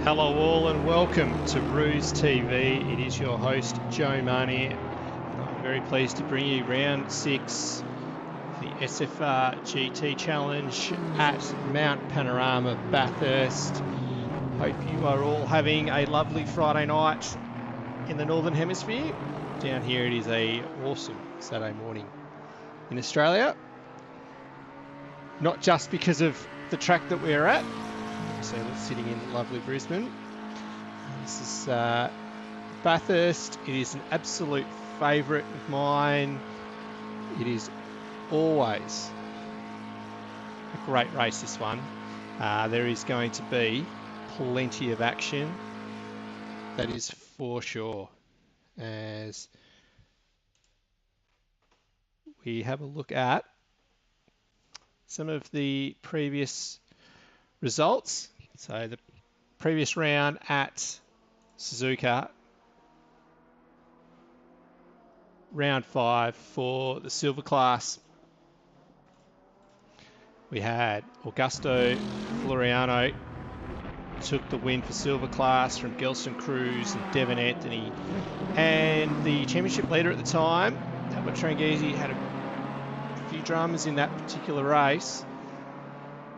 Hello all and welcome to RoozTV. It is your host Joe Marnie. I'm very pleased to bring you round 6 of the SFR GT Challenge at Mount Panorama, Bathurst. Hope you are all having a lovely Friday night in the Northern Hemisphere. Down here it is a awesome Saturday morning in Australia. Not just because of the track that we're at, so we're sitting in lovely Brisbane. This is Bathurst. It is an absolute favourite of mine. It is always a great race, this one. There is going to be plenty of action, that is for sure, as we have a look at some of the previous results. So the previous round at Suzuka, round 5 for the silver class. We had Augusto Floriano took the win for silver class from Gelson Cruz and Devon Anthony. And the championship leader at the time, Albert Tranghese, had a few dramas in that particular race.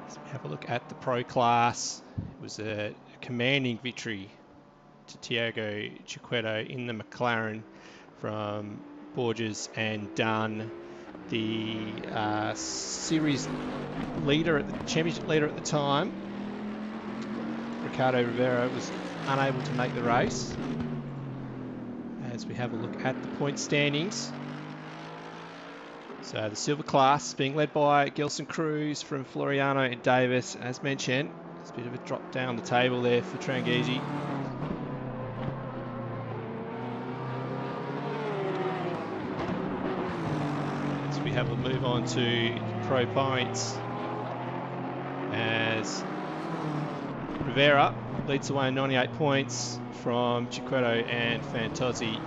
So we have a look at the pro class. It was a commanding victory to Tiago Chiquetto in the McLaren from Borges and Dunn. The series leader, the championship leader at the time, Ricardo Rivera, was unable to make the race. As we have a look at the point standings. So the silver class being led by Gelson Cruz from Floriano and Davis. As mentioned, there's a bit of a drop down the table there for Tranghese. As we have a move on to pro points, as Rivera leads the way 98 points from Chiquetto and Fantozzi.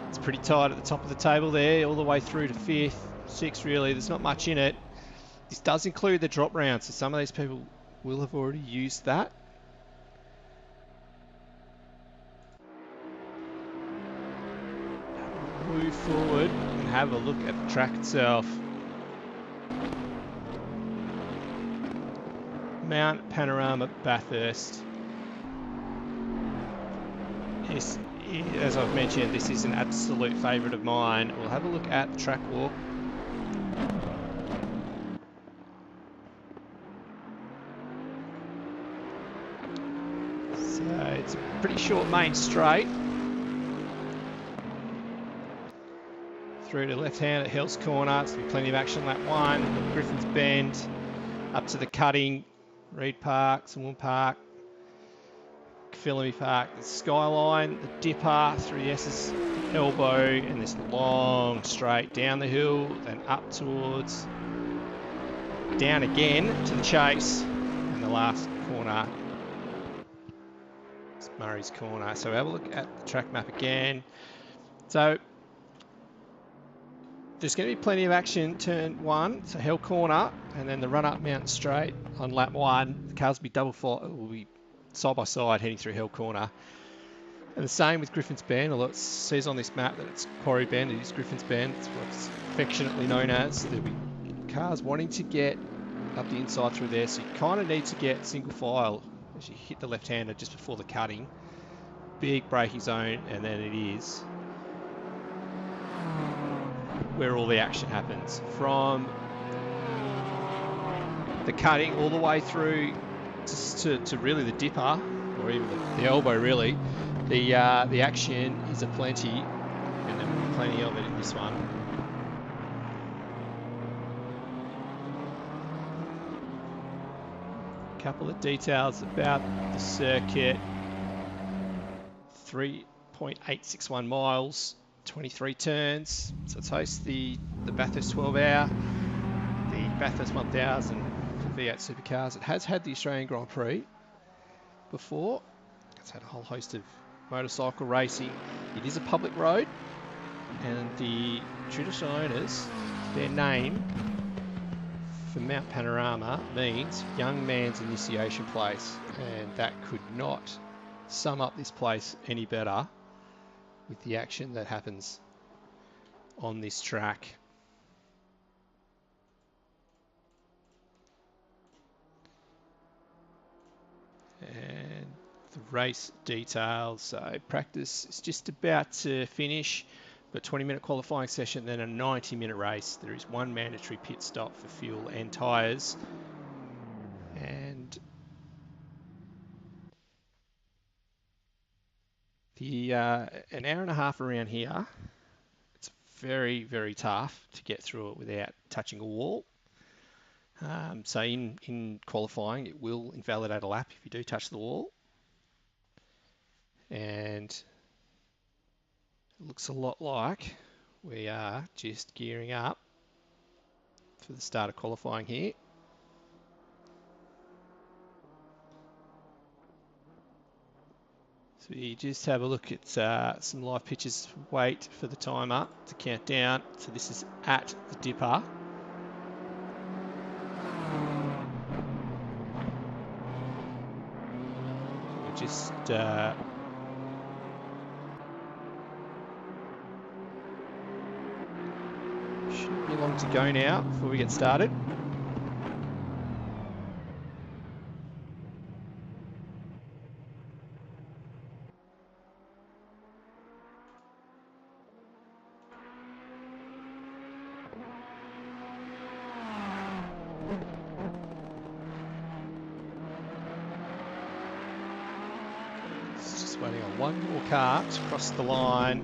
It's pretty tight at the top of the table there, all the way through to 5th, 6th really. There's not much in it. This does include the drop round, so some of these people will have already used that. Move forward and have a look at the track itself. Mount Panorama Bathurst. This, as I've mentioned, this is an absolute favourite of mine. We'll have a look at the track walk. So it's a pretty short main straight. Through to left hand at Hell's Corner. It's going to be plenty of action lap 1. Griffin's Bend up to the cutting. Reed Park, Swan Park, Philamy Park, the Skyline, the Dipper through the S's Elbow, and this long straight down the hill, then up towards, down again to the Chase, and the last corner, it's Murray's Corner. So have a look at the track map again. So there's going to be plenty of action turn 1, so Hell Corner, and then the run up Mountain Straight on lap 1. The cars will be will be side by side heading through Hell Corner. And the same with Griffin's Bend, although it says on this map that it's Quarry Bend, it is Griffin's Bend. It's what it's affectionately known as. There'll be cars wanting to get up the inside through there, so you kind of need to get single file as you hit the left-hander just before the cutting. Big braking zone, and then it is where all the action happens. From the cutting all the way through to really the Dipper, or even the Elbow really, the action is aplenty, and there will be plenty of it in this one. A couple of details about the circuit. 3.861 miles. 23 turns, so it's host the Bathurst 12 hour, the Bathurst 1000 for V8 supercars. It has had the Australian Grand Prix before. It's had a whole host of motorcycle racing. It is a public road, and the traditional owners, their name for Mount Panorama means young man's initiation place, and that could not sum up this place any better with the action that happens on this track. And the race details. So practice is just about to finish. We've got a 20-minute qualifying session, then a 90-minute race. There is one mandatory pit stop for fuel and tyres. And the an hour and a half around here, it's very, very tough to get through it without touching a wall. So in qualifying, it will invalidate a lap if you do touch the wall. And it looks a lot like we are just gearing up for the start of qualifying here. So you just have a look at some live pictures. Wait for the timer to count down. So this is at the dipper. We're just shouldn't be long to go now before we get started. It's just waiting on one more car to cross the line.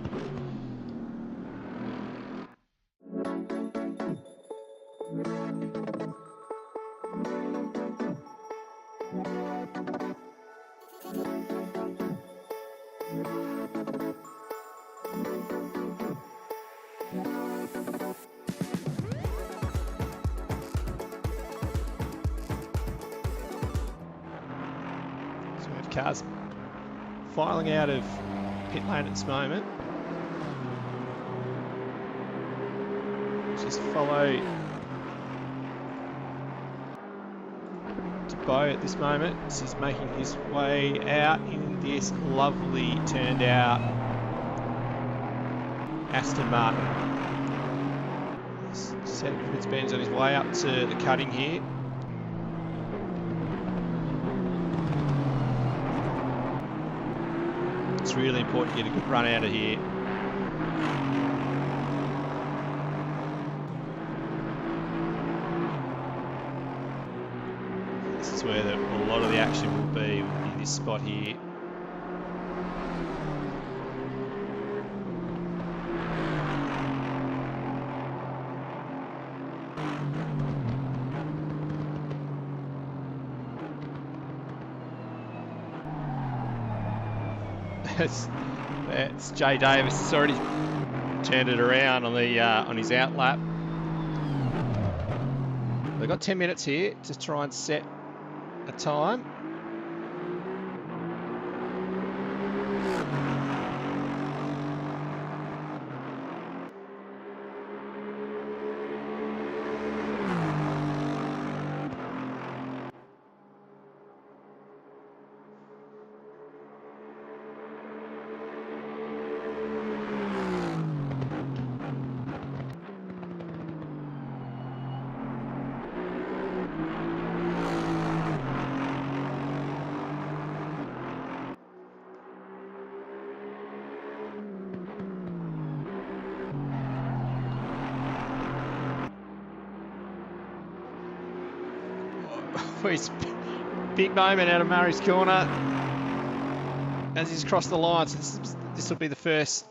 So we have cars filing out of pit lane at this moment. Just follow to Bo at this moment. This is making his way out in this lovely turned out Aston Martin. Mercedes-Benz on his way up to the cutting here. It's really important to get a good run out of here. This is where a lot of the action will be this spot here. That's Jay Davis has already turned it around on the on his out lap. They've got 10 minutes here to try and set a time. Big moment out of Murray's corner as he's crossed the line. So this will be the first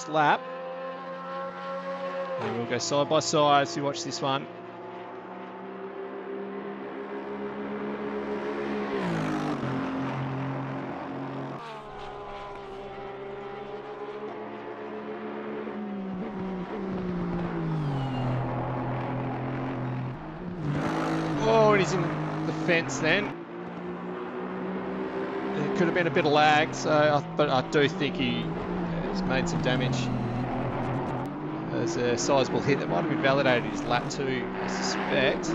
lap, and we'll go side by side as we watch this one. Oh, and he's in the fence then. It could have been a bit of lag, but I do think he has made some damage. There's a sizable hit that might have invalidated his lap 2, I suspect.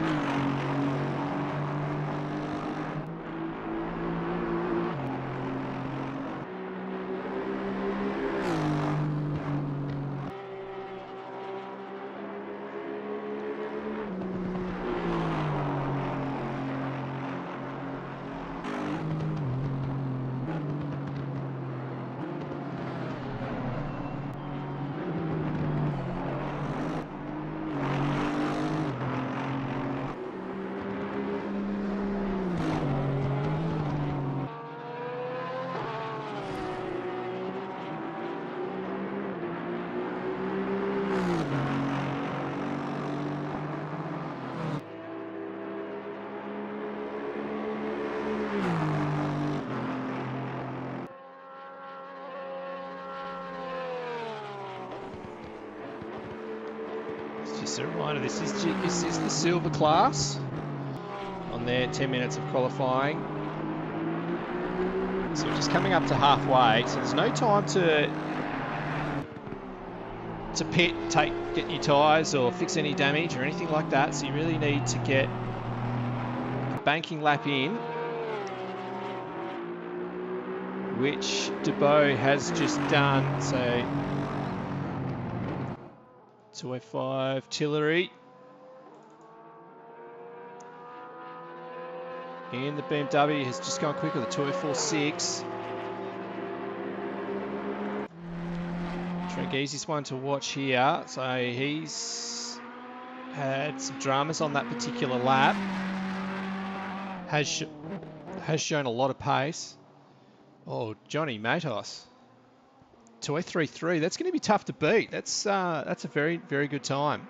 Just a reminder, this is the silver class on their 10 minutes of qualifying. So we're just coming up to halfway, so there's no time to pit, get new tyres or fix any damage or anything like that. So you really need to get a banking lap in, which Debo has just done. So 205 Tillery. And the BMW has just gone quicker, the 204.6. Trangiesi's one to watch here. So he's had some dramas on that particular lap. Has shown a lot of pace. Oh, Johnny Matos. 203.3. That's going to be tough to beat. That's a very, very good time.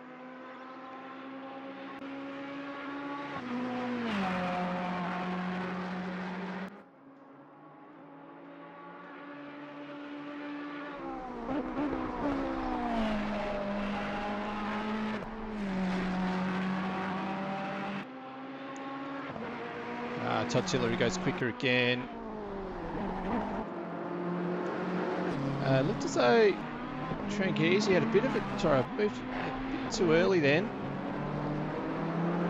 Todd Tillery goes quicker again. Looked as though Trangiesi had a bit of it. Sorry, I moved a bit too early then.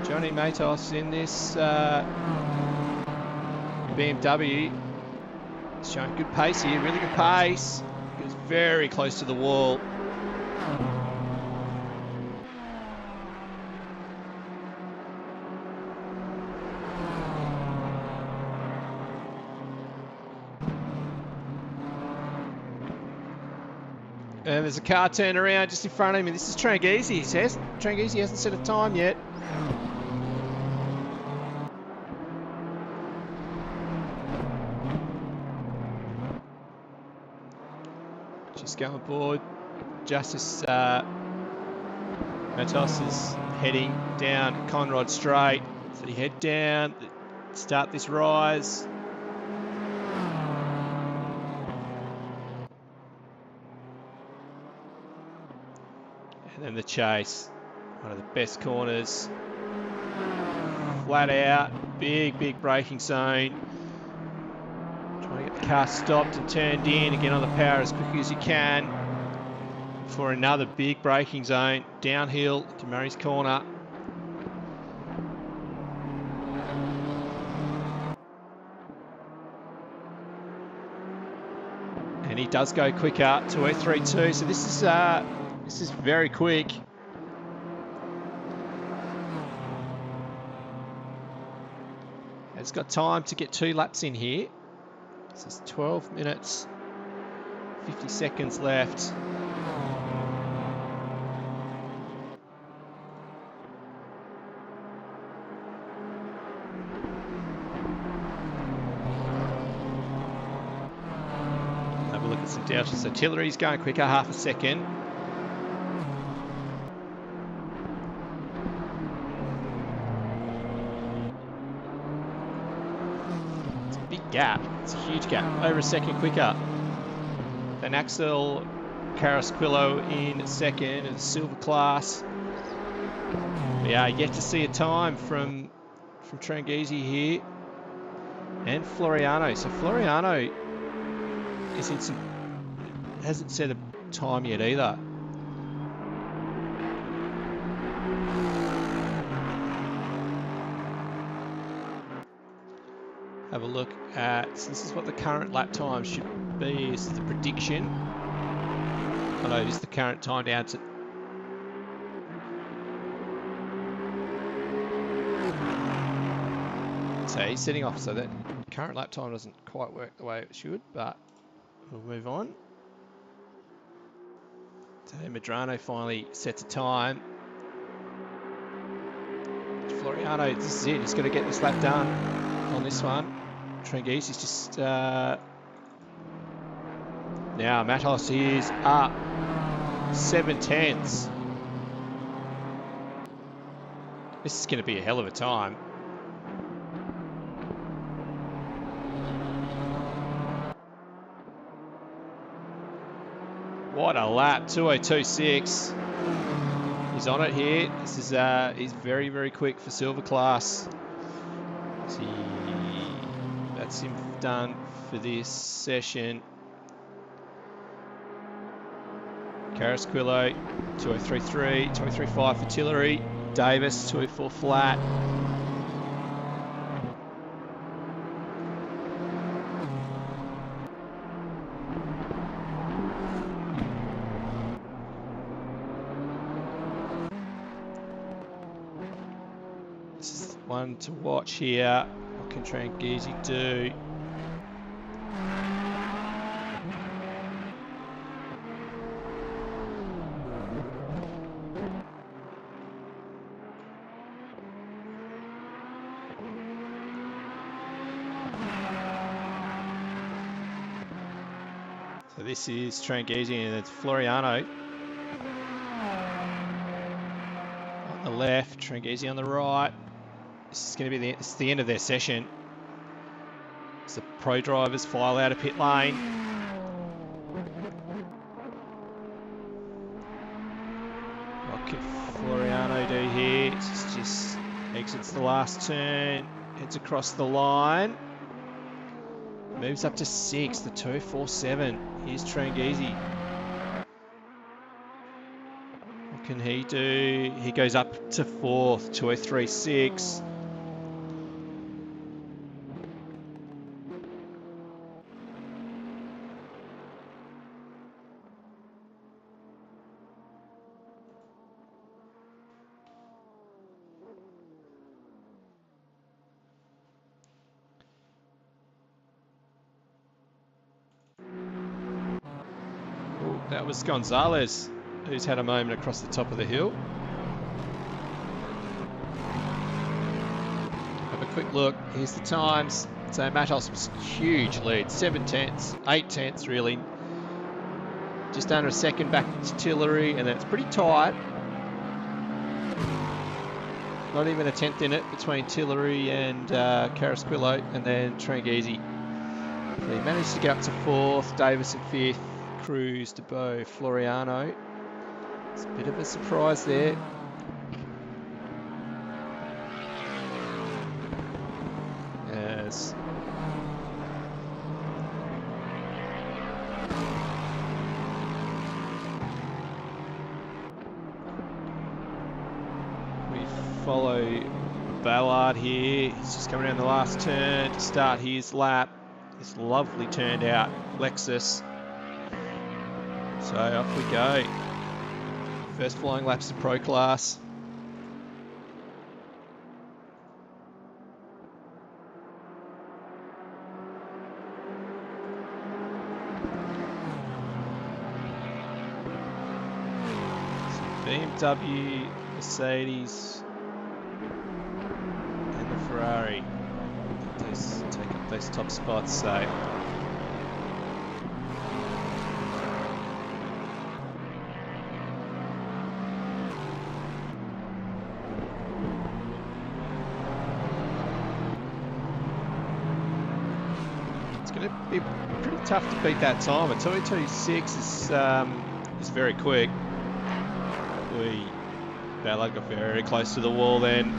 Johnny Matos in this BMW. He's showing good pace here, really good pace. He was very close to the wall. And there's a car turn around just in front of him. This is Trangiesi, he says. Trangiesi hasn't set a time yet. Just going aboard. Justice Matos is heading down Conrod Straight. So he head down, start this rise. And then the chase, one of the best corners, flat out, big braking zone. Trying to get the car stopped and turned in, again on the power as quickly as you can for another big braking zone, downhill to Murray's Corner. And he does go quicker, 203.2, so this is very quick. It's got time to get 2 laps in here. This is 12 minutes, 50 seconds left. Have a look at some doubters. So Tillery's going quicker, half a second. Gap. It's a huge gap. Over a second quicker than Axel Carasquillo in second in the silver class. We are yet to see a time from Trangiesi here and Floriano. So Floriano is in some, hasn't set a time yet either. Have a look at, so this is what the current lap time should be. This is the prediction. Oh no, this is the current time down to... So he's setting off, so that current lap time doesn't quite work the way it should, but we'll move on. So Medrano finally sets a time. Floriano, this is it, he's got to get this lap done on this one. Trangiesi's just now Matos is up 7/10. This is going to be a hell of a time. What a lap, 202.6. He's on it here. This is he's very quick for silver class. See. That's him done for this session. Carasquillo, 2033, 2035 for Tillery. Davis, 204 flat. This is one to watch here. What can Trangizi do? So this is Trangizi and it's Floriano on the left, Trangizi on the right. This is going to be the end of their session. As the pro drivers file out of pit lane. What can Floriano do here? Just exits the last turn, heads across the line. Moves up to 6, the 247. Here's Trangizi. What can he do? He goes up to 4th, 2036. That was Gonzalez, who's had a moment across the top of the hill. Have a quick look. Here's the times. So Matos was huge lead, 7 tenths, 8 tenths really. Just under a second back to Tillery, and then it's pretty tight. Not even a tenth in it between Tillery and Carasquillo, and then Trangizi. So he managed to get up to 4th, Davis in 5th. Cruz, DeBow, Floriano. It's a bit of a surprise there. As we follow Ballard here. He's just coming around the last turn to start his lap. This lovely turned out Lexus. So off we go. First flying laps of Pro Class. So BMW, Mercedes, and the Ferrari. Those take up those top spots. So. It'd be pretty tough to beat that time. A 2:26 is very quick. Ballard got very close to the wall then.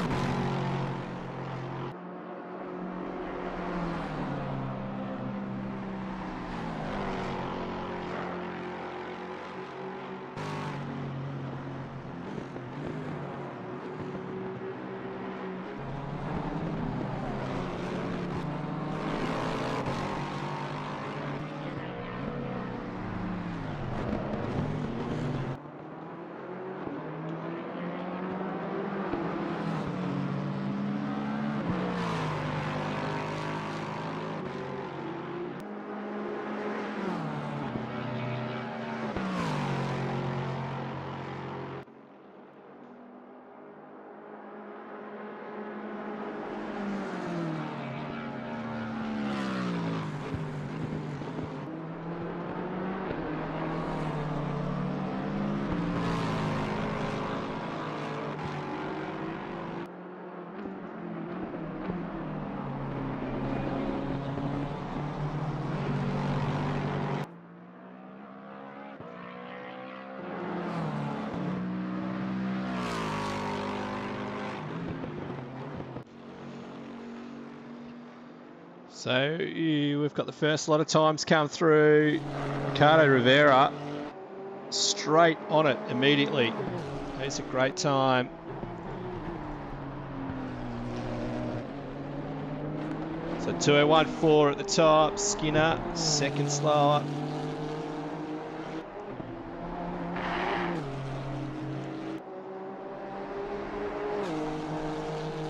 So we've got the first lot of times come through. Ricardo Rivera straight on it immediately. It's a great time. So 2:01.4 at the top. Skinner, second slower.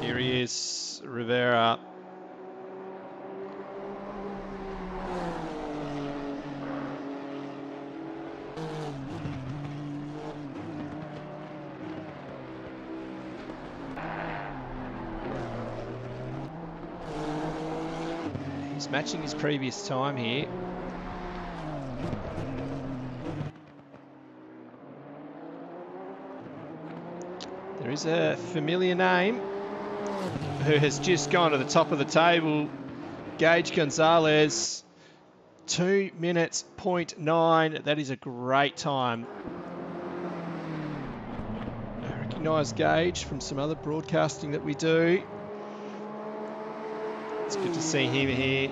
Here he is, Rivera. He's matching his previous time here. There is a familiar name who has just gone to the top of the table. Gage Gonzalez, 2 minutes 0.9. That is a great time. I recognise Gage from some other broadcasting that we do. It's good to see him here.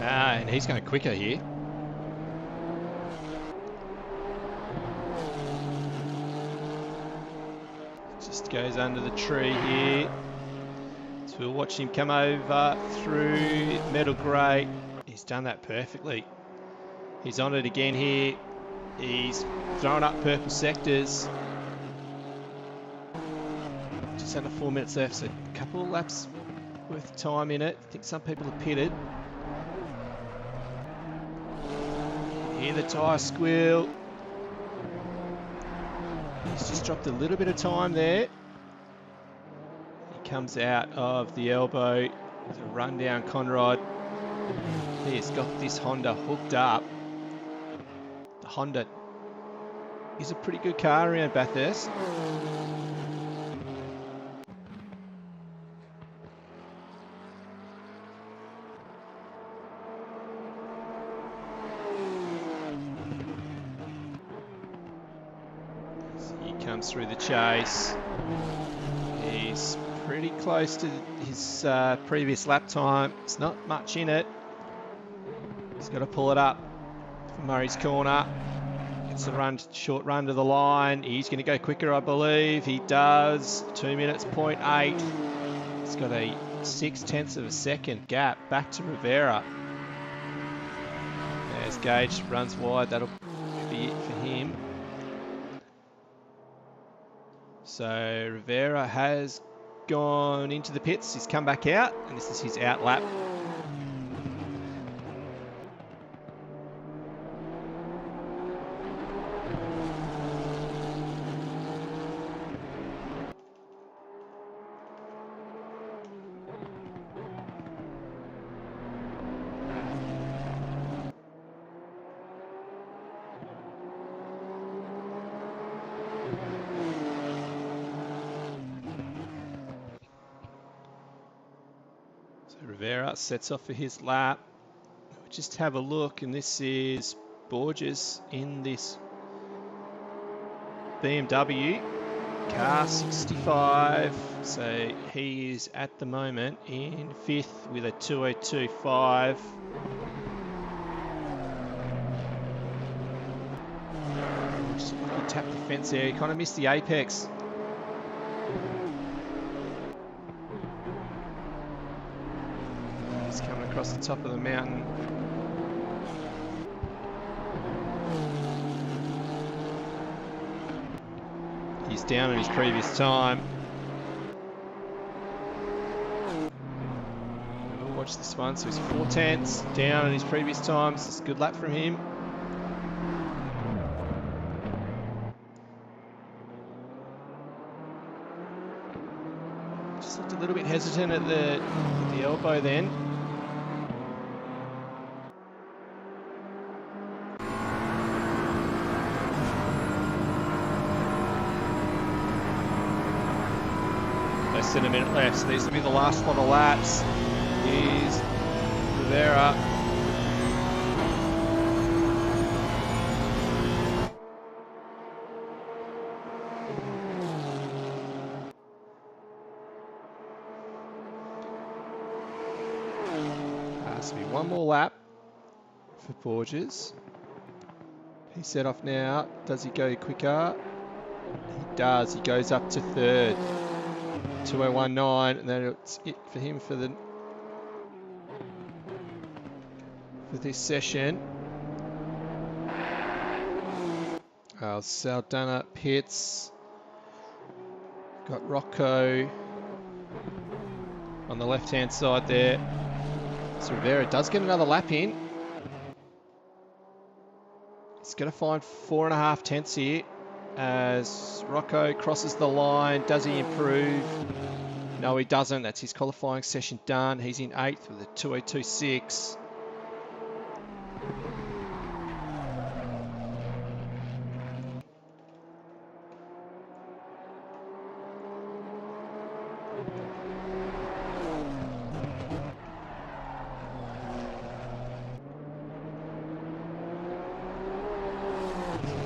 And he's going quicker here. Just goes under the tree here. So we'll watch him come over through metal grey. He's done that perfectly. He's on it again here. He's thrown up purple sectors. Just under 4 minutes left, so a couple of laps worth of time in it. I think some people are pitted. Hear the tyre squeal. He's just dropped a little bit of time there. He comes out of the elbow with a run down Conrod. He has got this Honda hooked up. The Honda is a pretty good car around Bathurst. Comes through the chase. He's pretty close to his previous lap time. It's not much in it. He's got to pull it up from Murray's corner. It's a run, short run to the line. He's going to go quicker, I believe. He does. 2 minutes 0.8. He's got a 0.6 of a second gap back to Rivera. As Gage runs wide, that'll be it for him. So Rivera has gone into the pits. He's come back out, and this is his out lap. Rivera sets off for his lap. We'll just have a look, and this is Borges in this BMW car 65. So he is at the moment in 5th with a 2:02.5. Just look, he tapped the fence there. He kind of missed the apex. Coming across the top of the mountain. He's down in his previous time. We'll watch this one. So he's 4/10 down in his previous times. It's a good lap from him. Just looked a little bit hesitant at the elbow then. less than a minute left. So these will be the last lot of laps. Here's Rivera. Has to be one more lap for Borges. He's set off now. Does he go quicker? He does. He goes up to third. 2019, and then it's it for him for this session. Saldana pits. Got Rocco on the left-hand side there. So Rivera does get another lap in. He's going to find 4.5 tenths here as Rocco crosses the line. Does he improve? No, he doesn't. That's his qualifying session done. He's in 8th with a 2:02.6.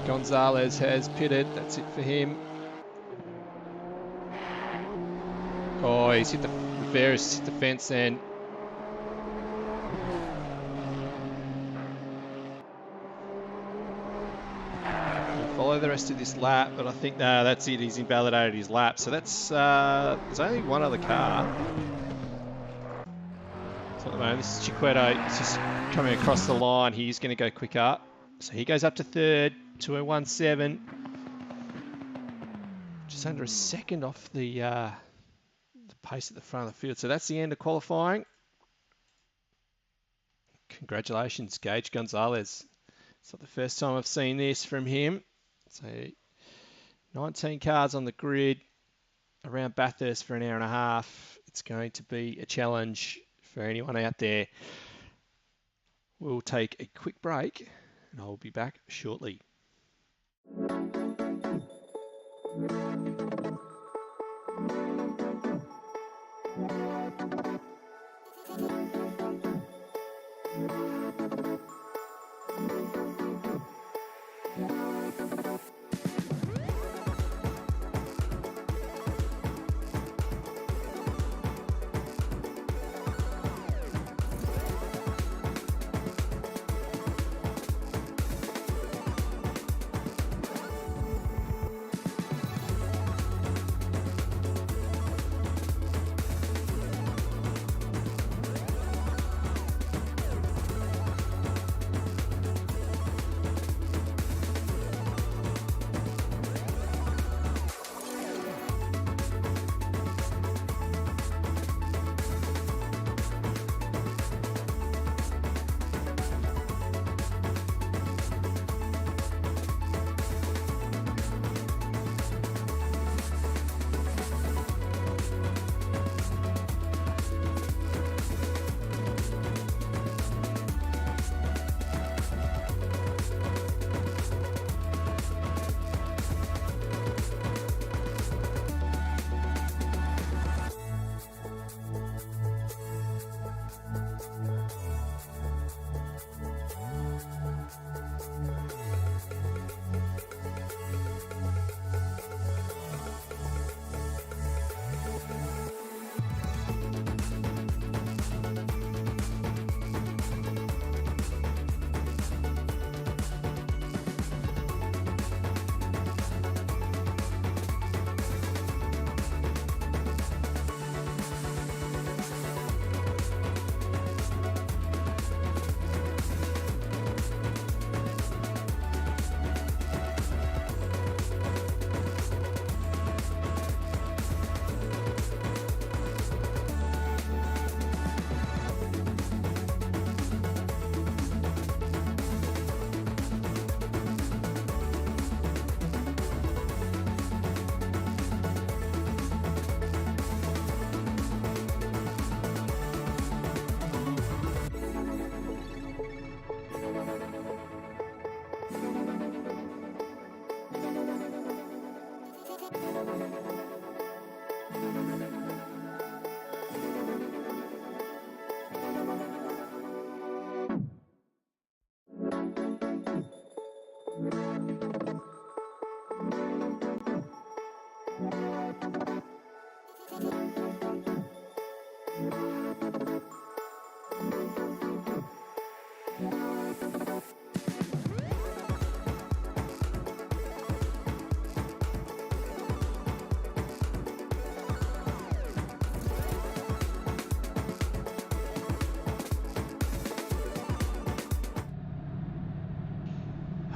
Gonzalez has pitted. That's it for him. Oh, he's hit Rivera's hit the fence then. We'll follow the rest of this lap, but I think that's it. He's invalidated his lap. So that's there's only one other car. So at the moment, this is Chiquetto. He's just coming across the line. He's going to go quicker. So he goes up to third, 2:01.7. Just under a second off the pace at the front of the field. So that's the end of qualifying. Congratulations, Gage Gonzalez. It's not the first time I've seen this from him. So 19 cars on the grid around Bathurst for an hour and a half. It's going to be a challenge for anyone out there. We'll take a quick break and I'll be back shortly.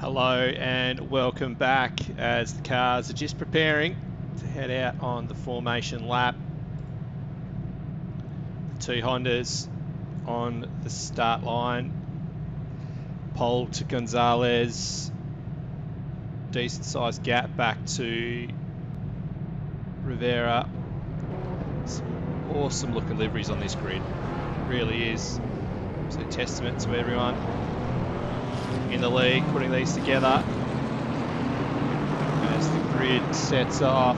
Hello and welcome back as the cars are just preparing to head out on the formation lap. The two Hondas on the start line. Pole to Gonzalez. Decent sized gap back to Rivera. Some awesome looking liveries on this grid. It really is. So testament to everyone in the league putting these together as the grid sets off.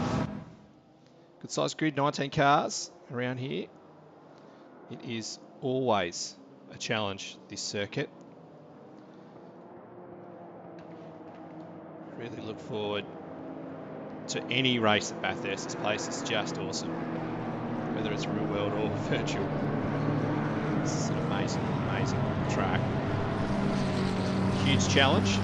Good size grid, 19 cars around here. It is always a challenge, this circuit. Really look forward to any race at Bathurst. This place is just awesome, whether it's real world or virtual. This is an amazing, amazing track. Huge challenge.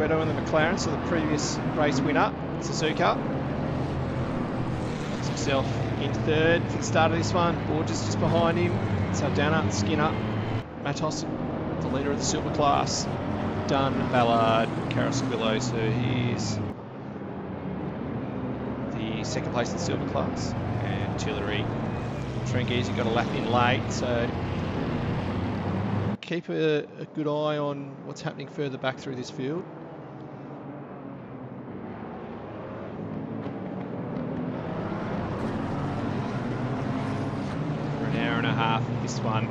Assetto and the McLaren, so the previous race winner, Suzuka. Puts himself in third for the start of this one. Borges just behind him. Saldana, Skinner, Matos, the leader of the silver class. Dunn, Ballard, Carasillo, so he's the second place in the silver class. And Tillery, Trenghese got a lap in late, so keep a good eye on what's happening further back through this field. For an hour and a half, this one.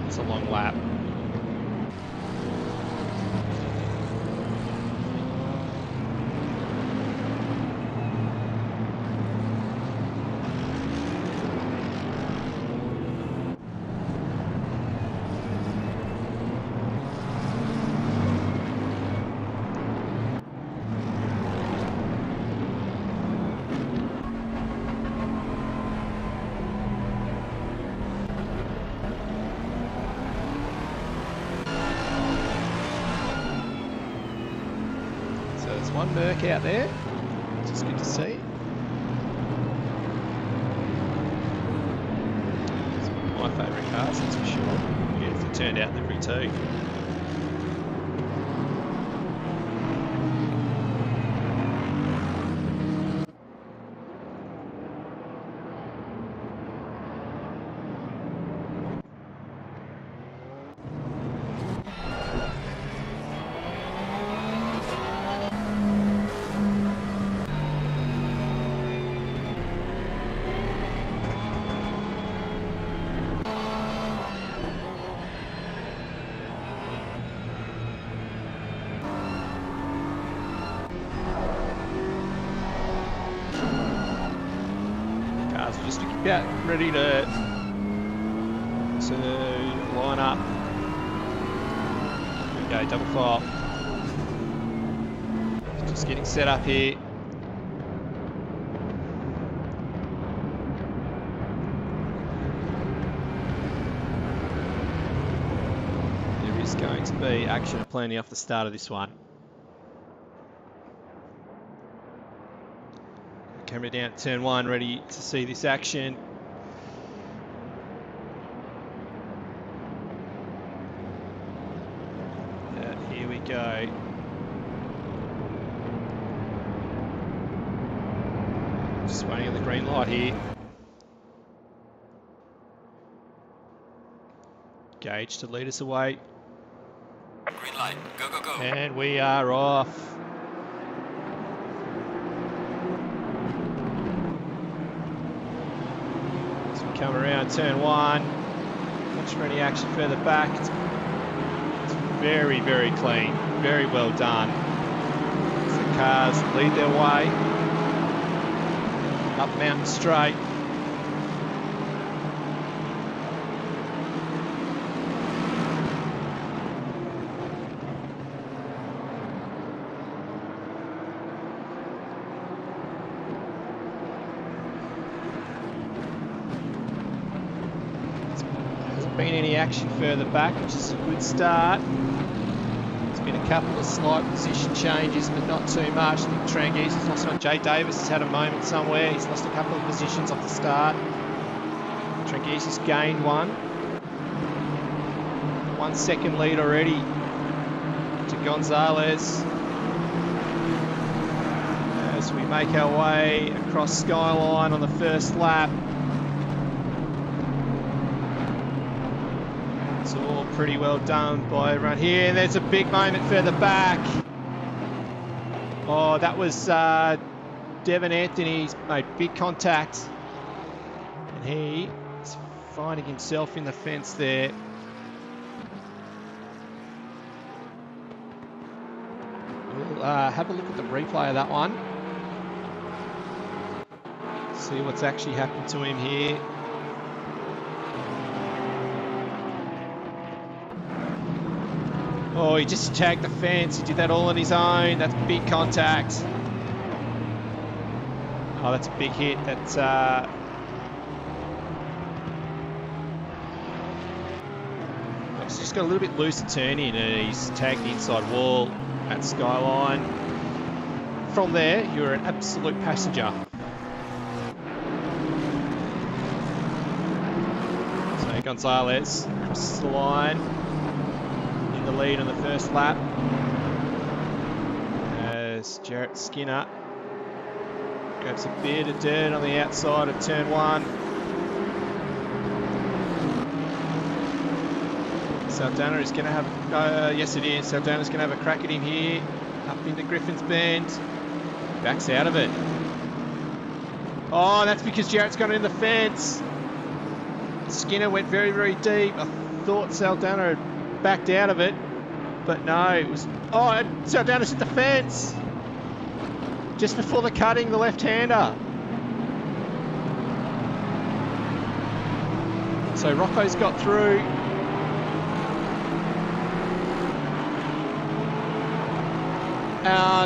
It's a long lap. There's one Merc out there, which is good to see. It's one of my favourite cars, that's for sure. Beautifully turned out livery too. Just about ready to line up. Here we go, double file. Just getting set up here. There is going to be action plenty off the start of this one. Camera down at turn one, ready to see this action. Here we go. Just waiting on the green light here. Gauge to lead us away. Green light, go, go, go. And we are off. Come around turn one. Watch for any action further back. It's very, very clean. Very well done. As the cars lead their way up Mountain Straight. Been any action further back, which is a good start. There's been a couple of slight position changes, but not too much. I think Trangise's lost one. Jay Davis has had a moment somewhere. He's lost a couple of positions off the start. Trangise's gained one. 1 second lead already to Gonzalez. As we make our way across Skyline on the first lap. It's all pretty well done by everyone here. And there's a big moment further back. Oh, that was Devon Anthony's made big contact. And he is finding himself in the fence there. We'll have a look at the replay of that one. See what's actually happened to him here. Oh, he just tagged the fence. He did that all on his own. That's big contact. Oh, that's a big hit. That's he's just got a little bit looser turning and he's tagged the inside wall at Skyline. From there, you're an absolute passenger. So Gonzalez crosses the line. The lead on the first lap as Jarrett Skinner grabs a bit of dirt on the outside of turn 1. Saldana is going to have, yes it is, Saldana's going to have a crack at him here, up into Griffin's Bend, backs out of it. Oh, that's because Jarrett's gone in the fence. Skinner went very, very deep. I thought Saldana had backed out of it, but no, it was, oh, Saldana's hit the fence just before the cutting, the left-hander. So Rocco's got through.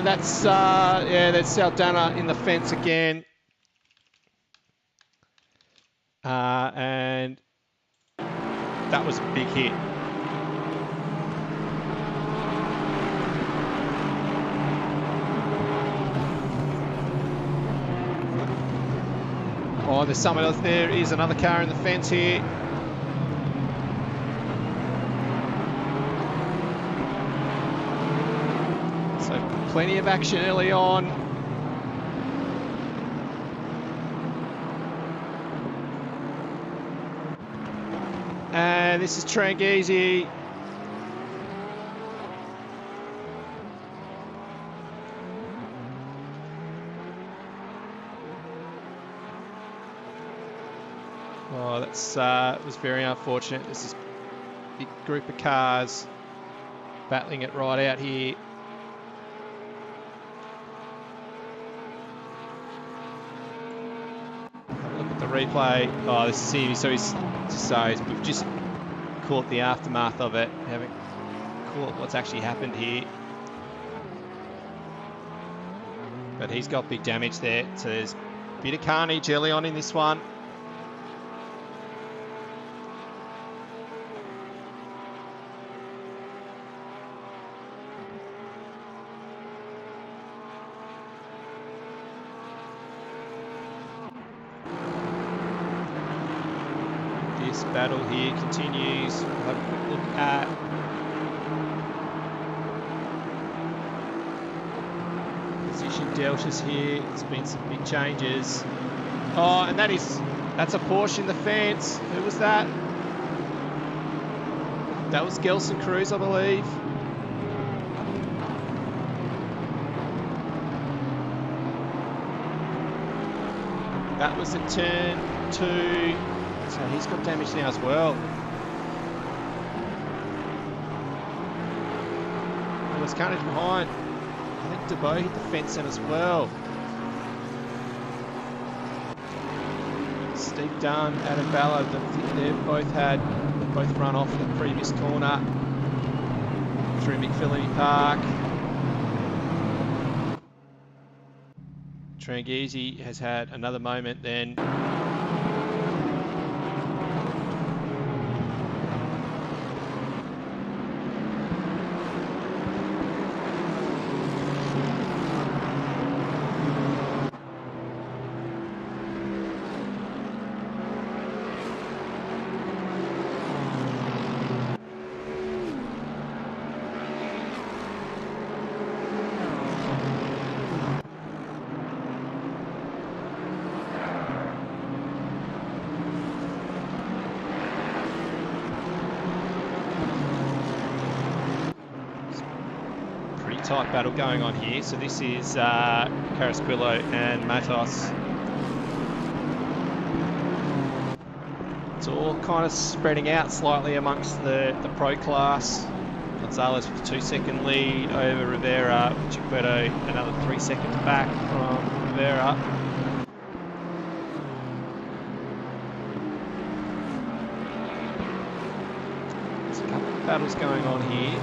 That's yeah, there's Saldana in the fence again, and that was a big hit. Oh, there's someone else. There is another car in the fence here. So plenty of action early on. And this is Trangiese. Oh, that's was very unfortunate. This is a big group of cars battling it right out here. Have a look at the replay. Oh, this is him. So we've just caught the aftermath of it. We haven't caught what's actually happened here. But he's got big damage there. So there's a bit of carnage early on in this one. This battle here continues. We'll have a quick look at position deltas here. There's been some big changes. Oh, and that's a Porsche in the fence. Who was that? That was Gelson Cruz, I believe. That was at turn 2. So he's got damage now as well. there's carnage behind. I think DeBow hit the fence then as well. Steve Dunn, Adam Ballard, they've both run off the previous corner through McPhillamy Park. Trangizi has had another moment then. Tight battle going on here. So this is Carasquillo and Matos. It's all kind of spreading out slightly amongst the pro class. Gonzalez with a 2-second lead over Rivera. Chiquetto another 3 seconds back from Rivera. There's a couple of battles going on here.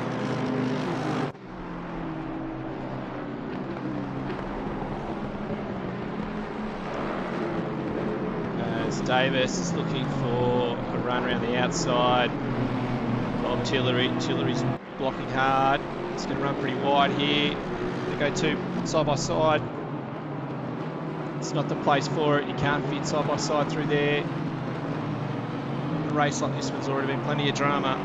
Davis is looking for a run around the outside of Tillery. Tillery's blocking hard. It's going to run pretty wide here. They go two side by side. It's not the place for it. You can't fit side by side through there. A race like this one's already been plenty of drama.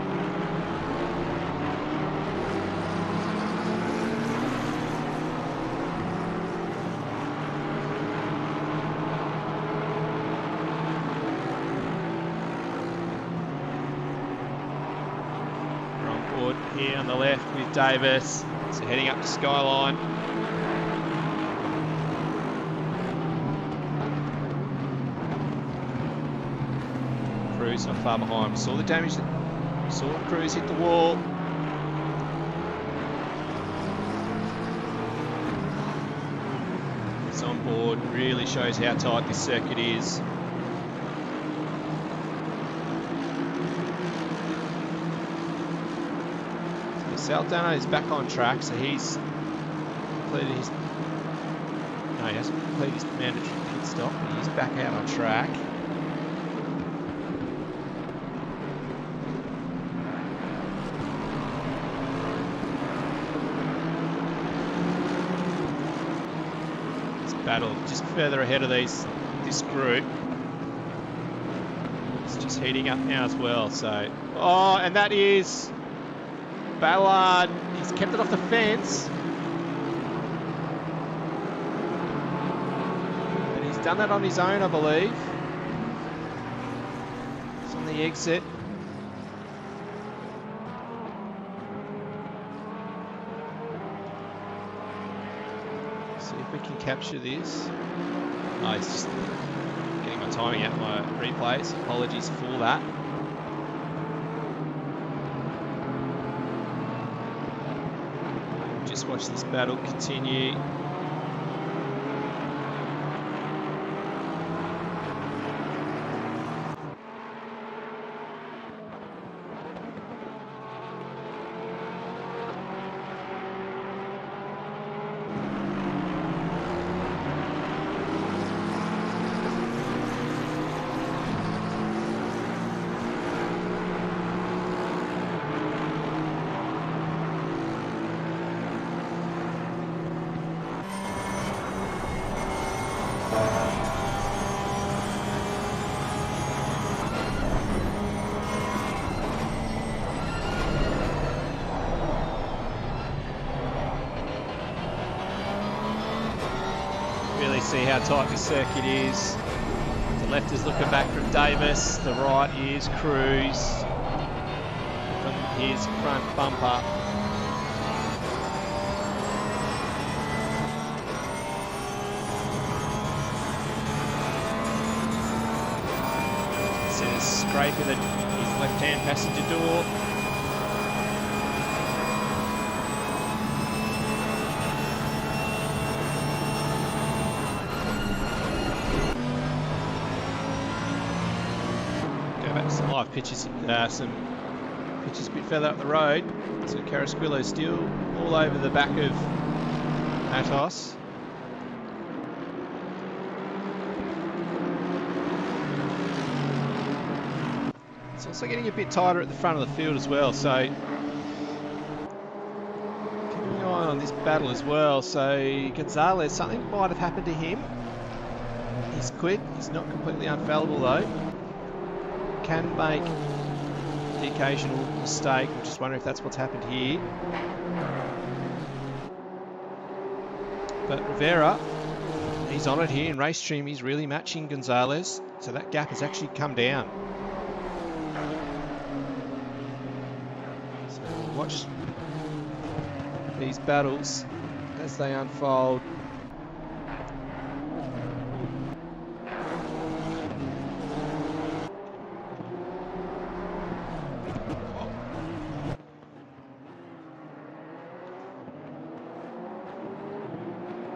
Here on the left with Davis, so heading up to Skyline. Cruz not far behind. We saw the damage we saw Cruz hit the wall. It's on board, really shows how tight this circuit is. Saldana is back on track, so he's completed his... No, he hasn't completed his mandatory pit stop, but he's back out on track. This battle just further ahead of this group. It's just heating up now as well, so... Oh, and that is... Ballard, he's kept it off the fence. And he's done that on his own, I believe. It's on the exit. See if we can capture this. Oh, it's just getting my timing out of my replays. Apologies for that. Just watch this battle continue. See how tight this circuit is. The left is looking back from Davis, the right is Cruz from his front bumper. See the scraping at his left-hand passenger door. back to some live pitches, some pitches a bit further up the road. So Carasquillo still all over the back of Matos. It's also getting a bit tighter at the front of the field as well, so keeping an eye on this battle as well. So Gonzalez, something might have happened to him. He's quick, he's not completely unfallible though. Can make the occasional mistake. I'm just wondering if that's what's happened here. But Rivera, he's on it here in race stream. He's really matching Gonzalez, so that gap has actually come down. So watch these battles as they unfold.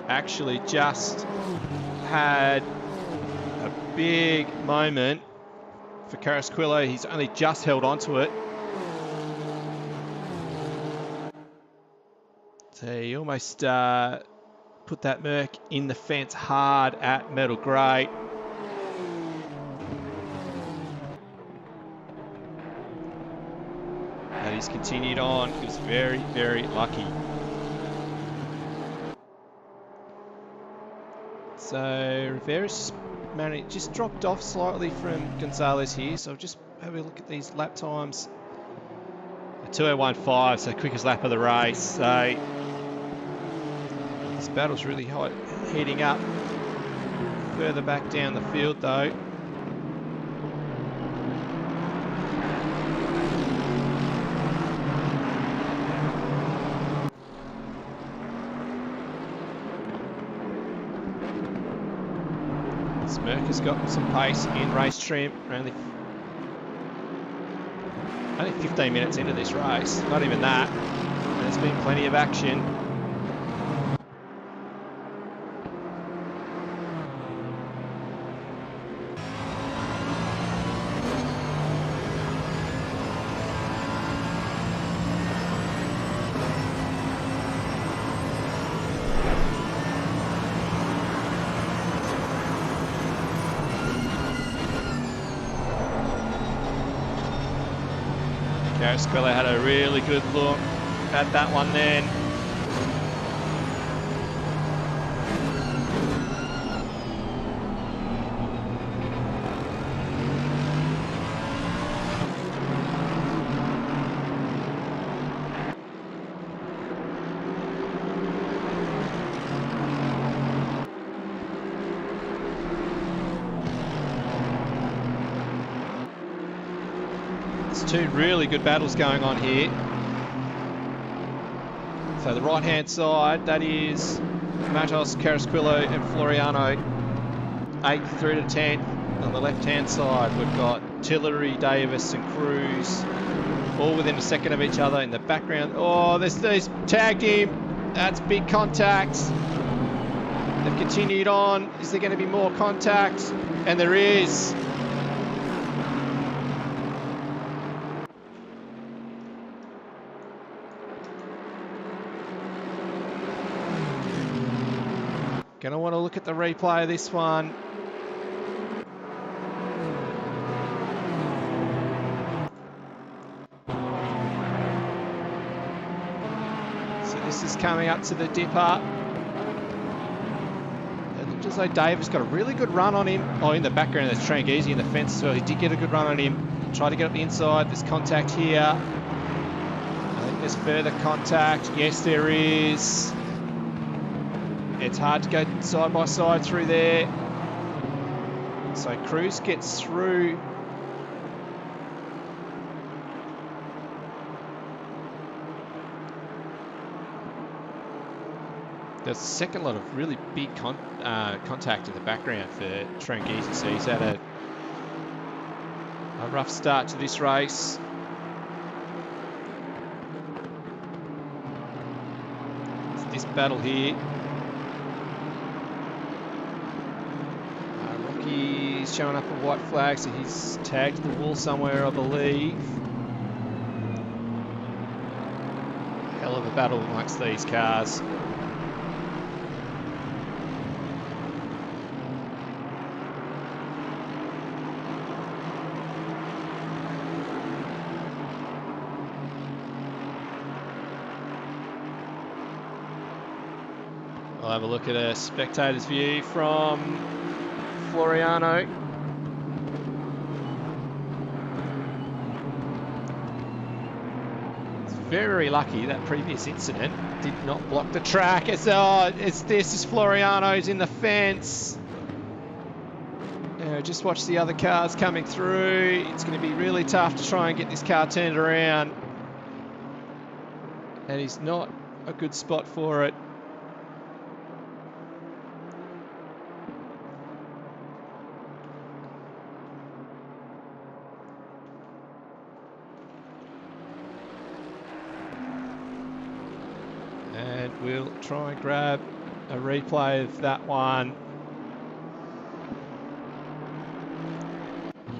Actually just had a big moment for Carasquillo. He's only just held onto it. So he almost put that Merc in the fence hard at Metal Grey. And he's continued on. He was very, very lucky. So Rivera's just dropped off slightly from Gonzalez here. So I'll just have a look at these lap times. 2:01.5, so quickest lap of the race. So this battle's really hot, heating up. Further back down the field though. Merc has got some pace in race trim. Only 15 minutes into this race, not even that. And there's been plenty of action. Carasquillo had a really good look at that one then. Two really good battles going on here. So the right hand side, that is Matos, Carasquillo and Floriano, 8th through to 10th. On the left hand side we've got Tillery, Davis and Cruz, all within a second of each other. In the background, oh, there's tagged him. That's big contact. They've continued on. Is there going to be more contact? And there is. Going to want to look at the replay of this one. So this is coming up to the dipper. It looked as though Davis got a really good run on him. Oh, in the background there's Tranghese in the fence as well. He did get a good run on him. Tried to get up the inside. There's contact here. I think there's further contact. Yes, there is. It's hard to go side by side through there. So Cruz gets through. There's a second lot of really big contact in the background for Tranghese. So he's had a rough start to this race. It's this battle here. he's showing up a white flag, so he's tagged the wall somewhere, I believe. Hell of a battle amongst these cars. We'll have a look at a spectator's view from Floriano. It's very lucky that previous incident did not block the track. This is Floriano's in the fence. Just watch the other cars coming through. It's going to be really tough to try and get this car turned around. And he's not a good spot for it. And we'll try and grab a replay of that one.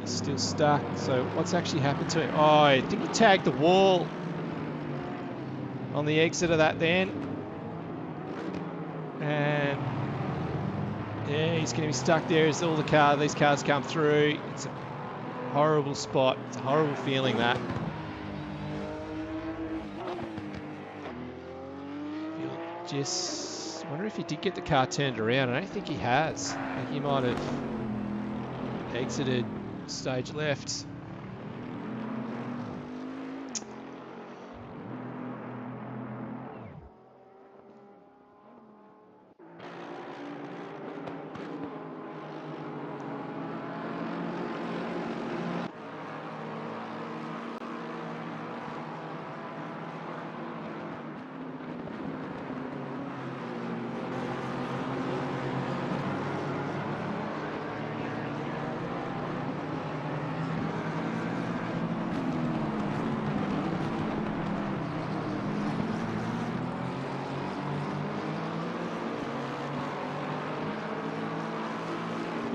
He's still stuck. So what's actually happened to him? Oh, I think he tagged the wall on the exit of that then. And yeah, he's going to be stuck there as all these cars come through. It's a horrible spot. It's a horrible feeling, that. Just wonder if he did get the car turned around. I don't think he has. I think he might have exited stage left.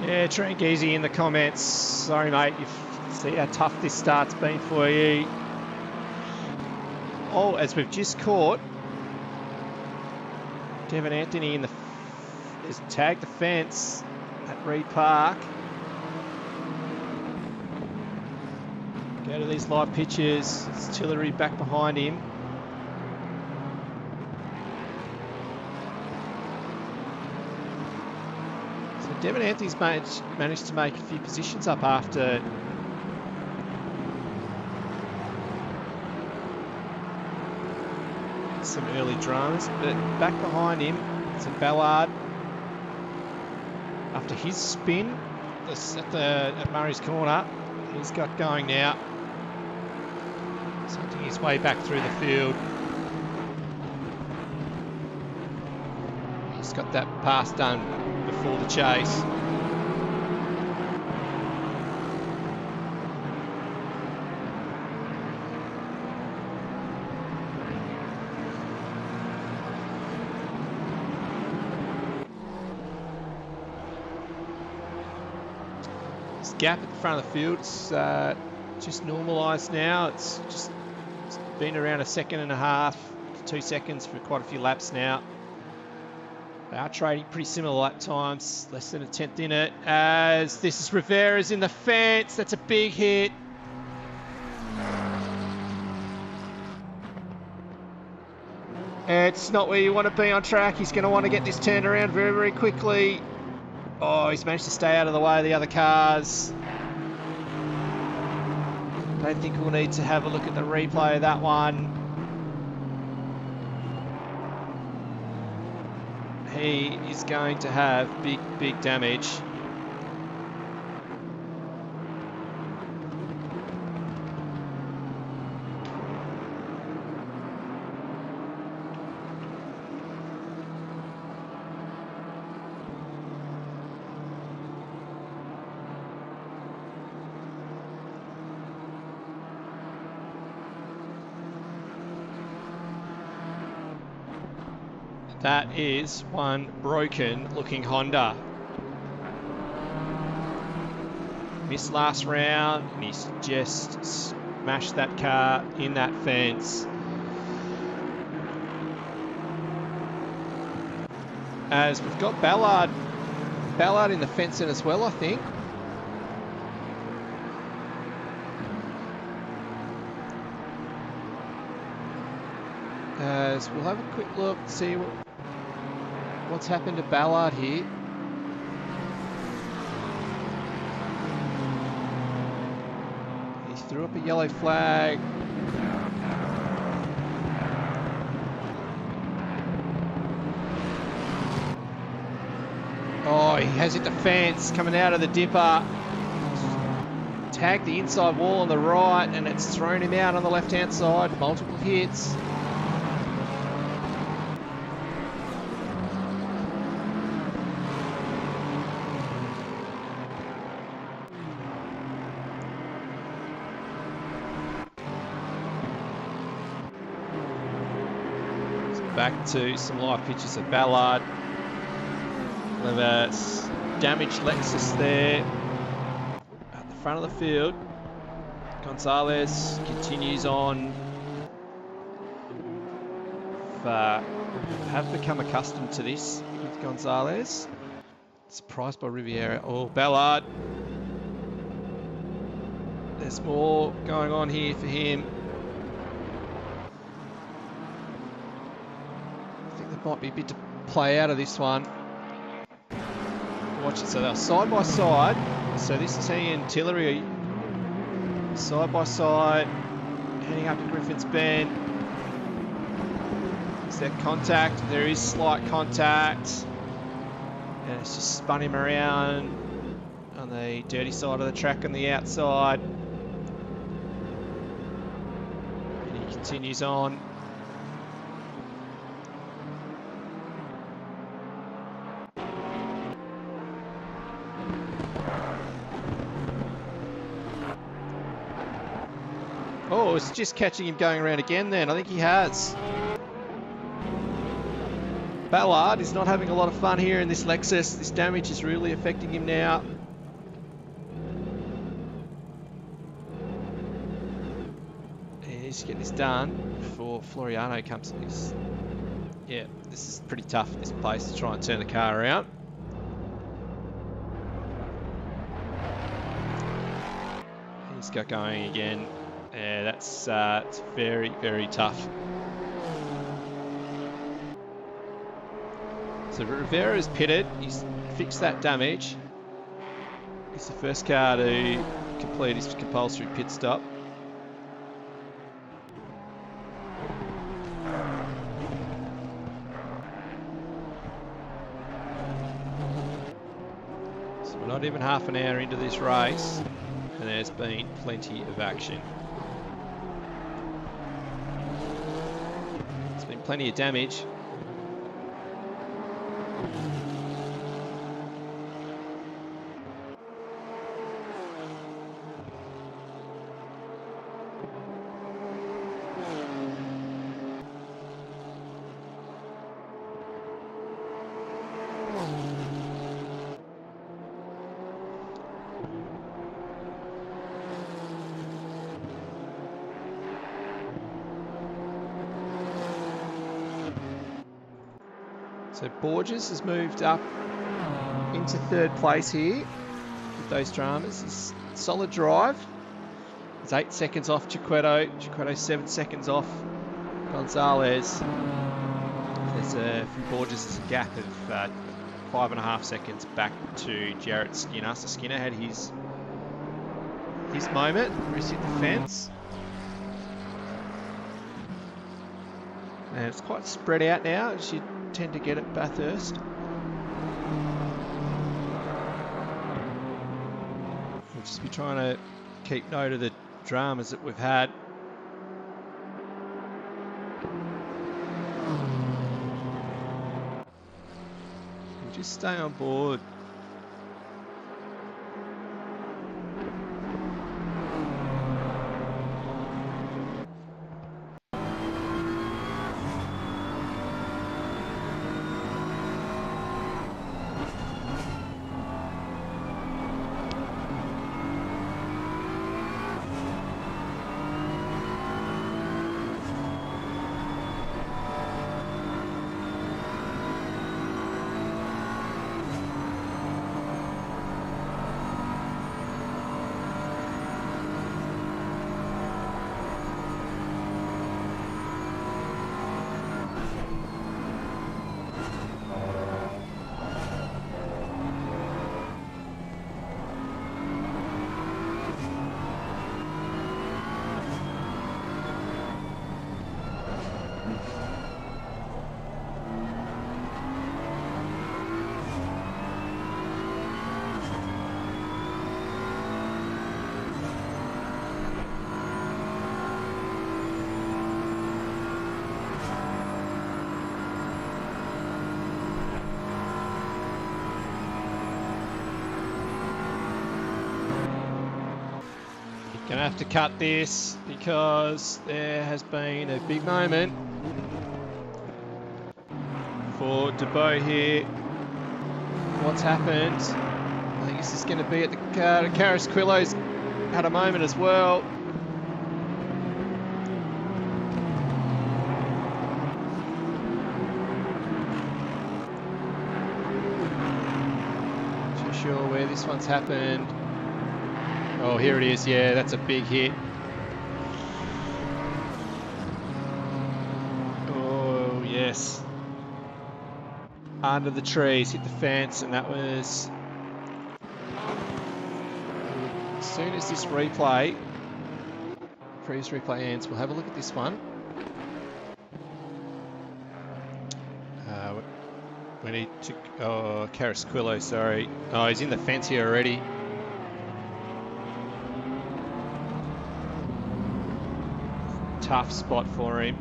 Yeah, Trangeezy in the comments. Sorry, mate. You see how tough this start's been for you. Oh, as we've just caught, Devon Anthony has tagged the fence at Reed Park. Go to these live pictures. It's Tillery back behind him. Devon Anthony's managed to make a few positions up after some early dramas, but back behind him is Ballard after his spin at Murray's corner. He's got going now. He's hunting his way back through the field. He's got that pass done before the chase. This gap at the front of the field is just normalised now. It's been around 1.5 seconds to 2 seconds for quite a few laps now. They are trading pretty similar lap times, less than 1/10 in it, as this is Rivera's in the fence. That's a big hit. It's not where you want to be on track. He's going to want to get this turned around very, very quickly. Oh, he's managed to stay out of the way of the other cars. I don't think we'll need to have a look at the replay of that one. He is going to have big, big damage. That is one broken looking Honda. missed last round, and he's just smashed that car in that fence. As we've got Ballard in the fencing as well, I think. As we'll have a quick look, see what's happened to Ballard here. He threw up a yellow flag. Oh, he has hit the fence coming out of the dipper. Tagged the inside wall on the right, and it's thrown him out on the left-hand side. Multiple hits. Back to some live pictures of Ballard. Of a damaged Lexus there at the front of the field. Gonzalez continues on. Have become accustomed to this with Gonzalez. Surprised by Riviera. Oh, Ballard. There's more going on here for him. I think there might be a bit to play out of this one. Watch it. So they're side by side. So this is he and Tillery side by side, heading up to Griffin's Bend. Is there contact? There is slight contact. And it's just spun him around on the dirty side of the track on the outside. And he continues on. Oh, it's just catching him going around again then. I think he has. Ballard is not having a lot of fun here in this Lexus. This damage is really affecting him now. He needs to get this done before Floriano comes to this. Yeah, this is pretty tough at this place to try and turn the car around. He's got going again. Yeah, that's it's very, very tough. So Rivera's pitted. He's fixed that damage. He's the first car to complete his compulsory pit stop. So we're not even half an hour into this race, and there's been plenty of action. There's been plenty of damage. So Borges has moved up into third place here with those dramas. It's solid drive. It's 8 seconds off Chiquetto. Chiquetto 7 seconds off Gonzalez. There's from Borges is a gap of 5.5 seconds back to Jarrett Skinner. So Skinner had his moment where he hit the fence. And it's quite spread out now, as you tend to get at Bathurst. We'll just be trying to keep note of the dramas that we've had. We'll just stay on board. have to cut this because there has been a big moment for Debo here. What's happened? I think this is going to be at the Carasquillo's had a moment as well. Not too sure where this one's happened. Oh, here it is. Yeah, that's a big hit. Oh, yes. Under the trees, hit the fence, and that was... As soon as this previous replay ends, we'll have a look at this one. We need to... Oh, Carasquillo, sorry. Oh, he's in the fence here already. Tough spot for him.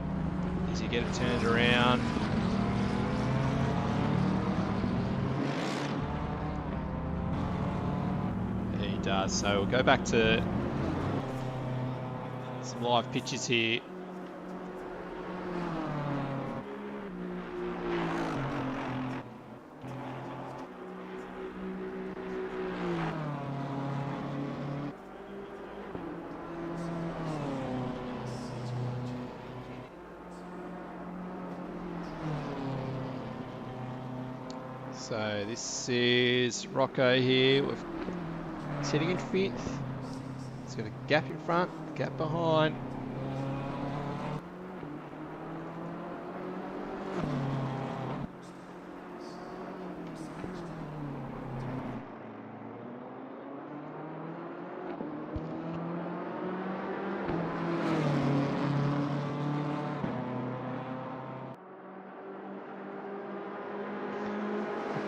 Does he get it turned around? He does. So we'll go back to some live pictures here. So this is Rocco here. He's sitting in fifth. He's got a gap in front, gap behind.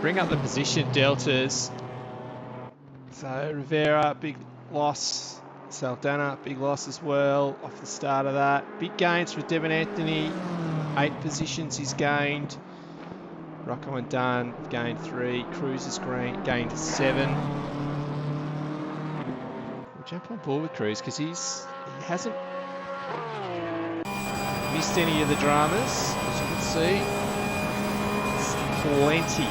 Bring up the position deltas. So Rivera, big loss. Saldana, big loss as well off the start of that. Big gains for Devin Anthony. 8 positions he's gained. Rocco and Dunn gained 3. Cruz has gained 7. We'll jump on board with Cruz because he hasn't missed any of the dramas, as you can see. It's plenty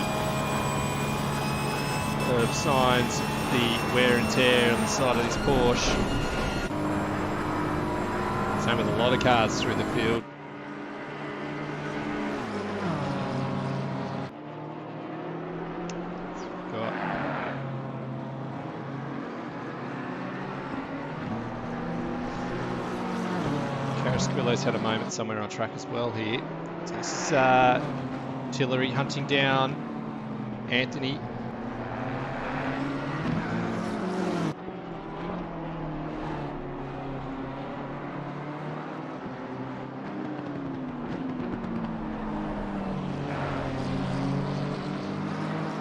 of signs of the wear and tear on the side of this Porsche. Same with a lot of cars through the field. Got Carasquillo's had a moment somewhere on track as well here. So this is Tillery hunting down Anthony.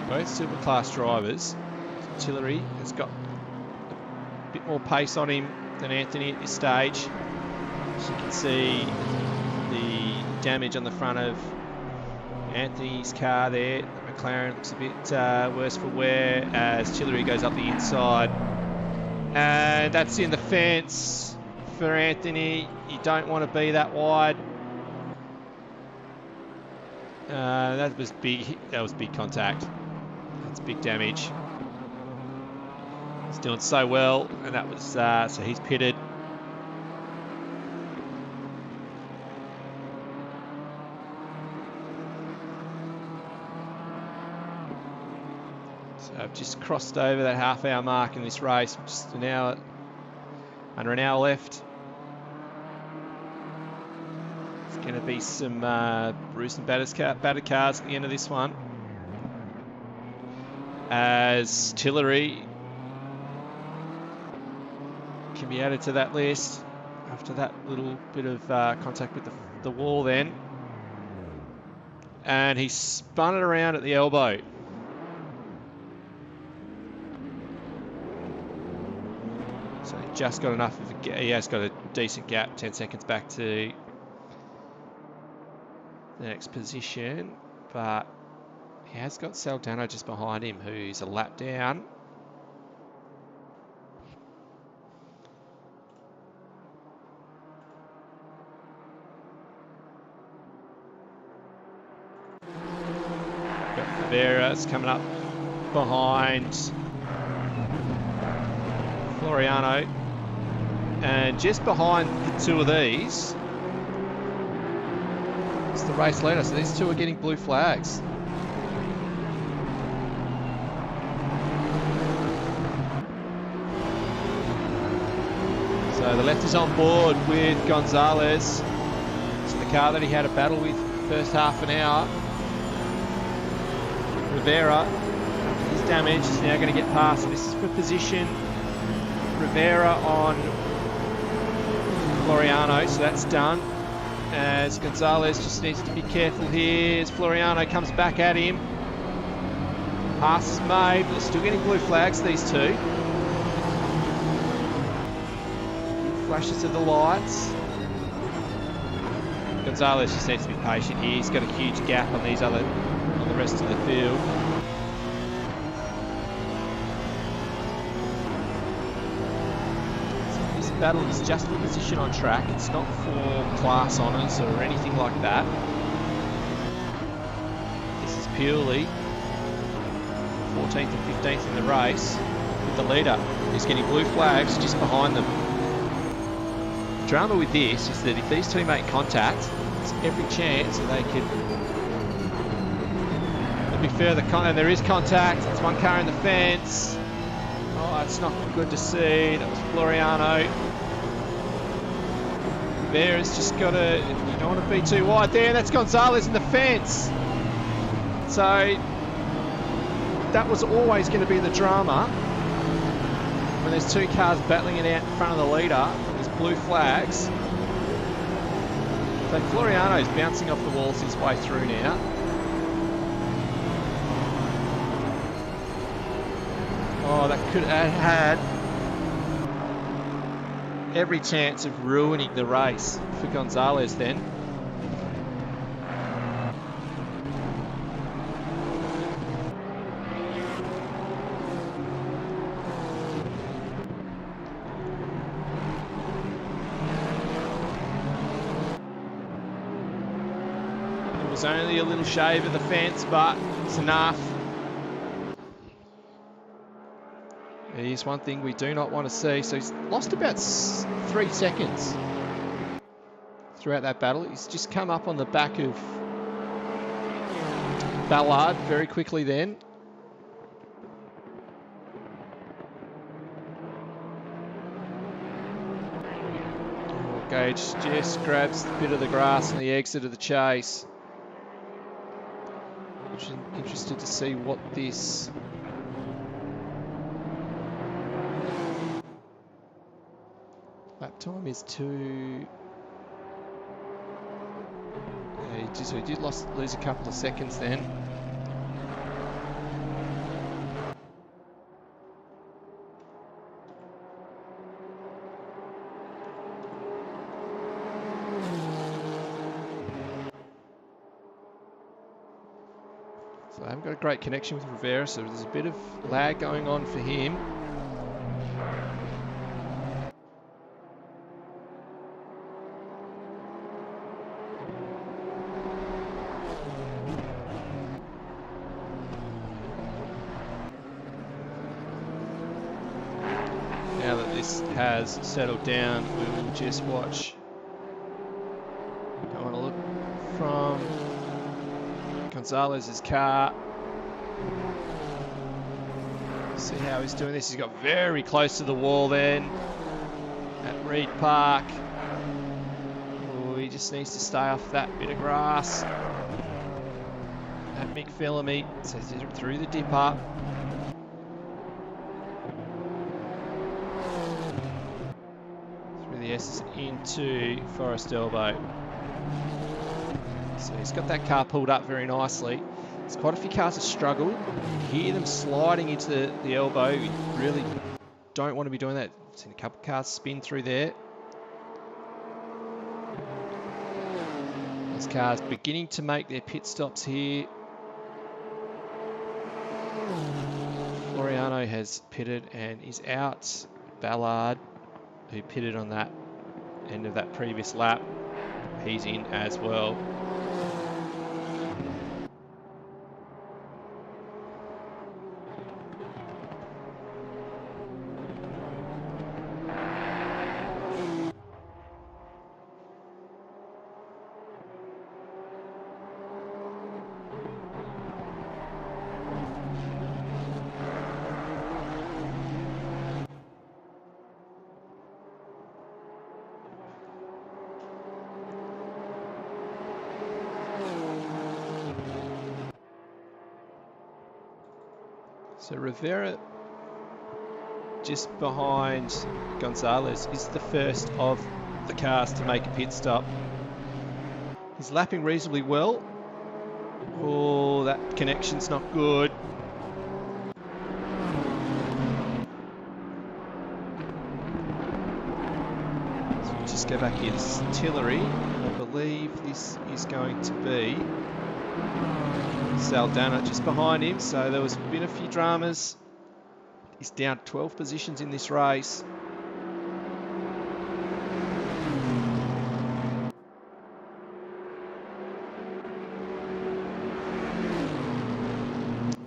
Both super class drivers. Tillery has got a bit more pace on him than Anthony at this stage. As you can see, the damage on the front of Anthony's car there. The McLaren looks a bit worse for wear as Tillery goes up the inside. And that's in the fence for Anthony. You don't want to be that wide. That was big. That was big contact. That's big damage. He's doing so well, and that was so he's pitted. So I've just crossed over that half-hour mark in this race. Just an hour, under an hour left. It's going to be some Bruce and battered cars at the end of this one. As Tillery can be added to that list after that little bit of contact with the wall then. And he spun it around at the elbow. So he just got enough of a gap. He has got a decent gap, 10 seconds back to the next position, but he has got Saldana just behind him, who's a lap down. Rivera's coming up behind Floriano. And just behind the two of these is the race leader. So these two are getting blue flags. So the left is on board with Gonzalez. It's the car that he had a battle with first half an hour. Rivera, his damage is now going to get past. So this is for position. Rivera on Floriano, so that's done. As Gonzalez just needs to be careful here as Floriano comes back at him. Pass is made, but they're still getting blue flags, these two. Flashes of the lights. Gonzalez just needs to be patient here. He's got a huge gap on the rest of the field. So this battle is just for position on track. It's not for class honours or anything like that. This is purely 14th and 15th in the race with the leader who's getting blue flags just behind them. The drama with this is that if these two make contact, there's every chance that they could. There'll be further and there is contact. It's one car in the fence. Oh, it's not good to see. That was Floriano. Rivera's just got to. You don't want to be too wide there. That's Gonzalez in the fence. So that was always going to be the drama when there's two cars battling it out in front of the leader. Blue flags. So Floriano's bouncing off the walls his way through now. Oh, that could have had every chance of ruining the race for Gonzalez then. It's only a little shave of the fence, but it's enough. Here's one thing we do not want to see. So he's lost about 3 seconds throughout that battle. He's just come up on the back of Ballard very quickly then. Gage just grabs a bit of the grass on the exit of the chase. Interested to see what this lap time is to. Yeah, he did lose a couple of seconds then. So I haven't got a great connection with Rivera, so there's a bit of lag going on for him. Now that this has settled down, we will just watch. I want to look from Gonzalez's car. See how he's doing this. He's got very close to the wall then at Reed Park. Oh, he just needs to stay off that bit of grass at McPhillamy. So he's through the dip up. Through the S into Forest Elbow. So he's got that car pulled up very nicely. There's quite a few cars that struggle. You hear them sliding into the elbow. You really don't want to be doing that. I've seen a couple of cars spin through there. Those cars beginning to make their pit stops here. Floriano has pitted and is out. Ballard, who pitted on that end of that previous lap, he's in as well. So Rivera, just behind Gonzalez, is the first of the cars to make a pit stop. He's lapping reasonably well. Oh, that connection's not good. So we'll just go back here. This is Tillery. I believe this is going to be Saldana just behind him. So there was been a few dramas. He's down 12 positions in this race.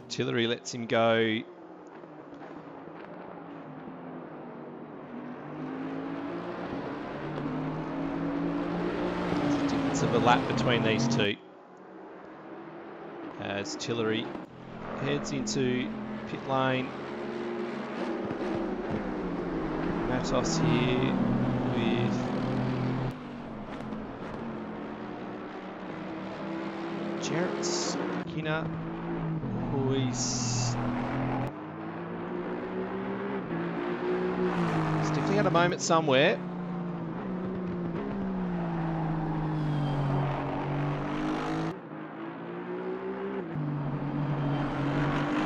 Tillery lets him go. There's a difference of a lap between these two. As Tillery heads into pit lane. Matos here with Jarrett Skinner. He's definitely had a moment somewhere.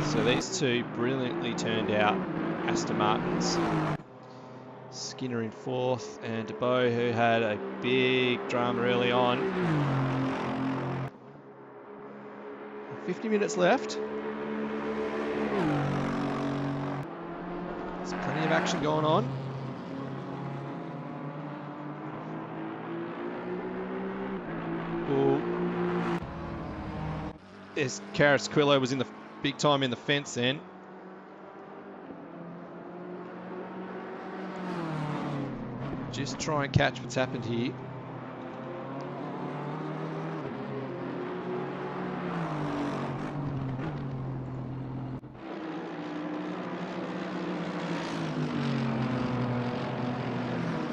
So these two brilliantly turned out Aston Martins. Skinner in fourth, and DeBow, who had a big drama early on. 50 minutes left. There's plenty of action going on. Ooh. There's Carrasquillo was in the big time in the fence then. Just try and catch what's happened here.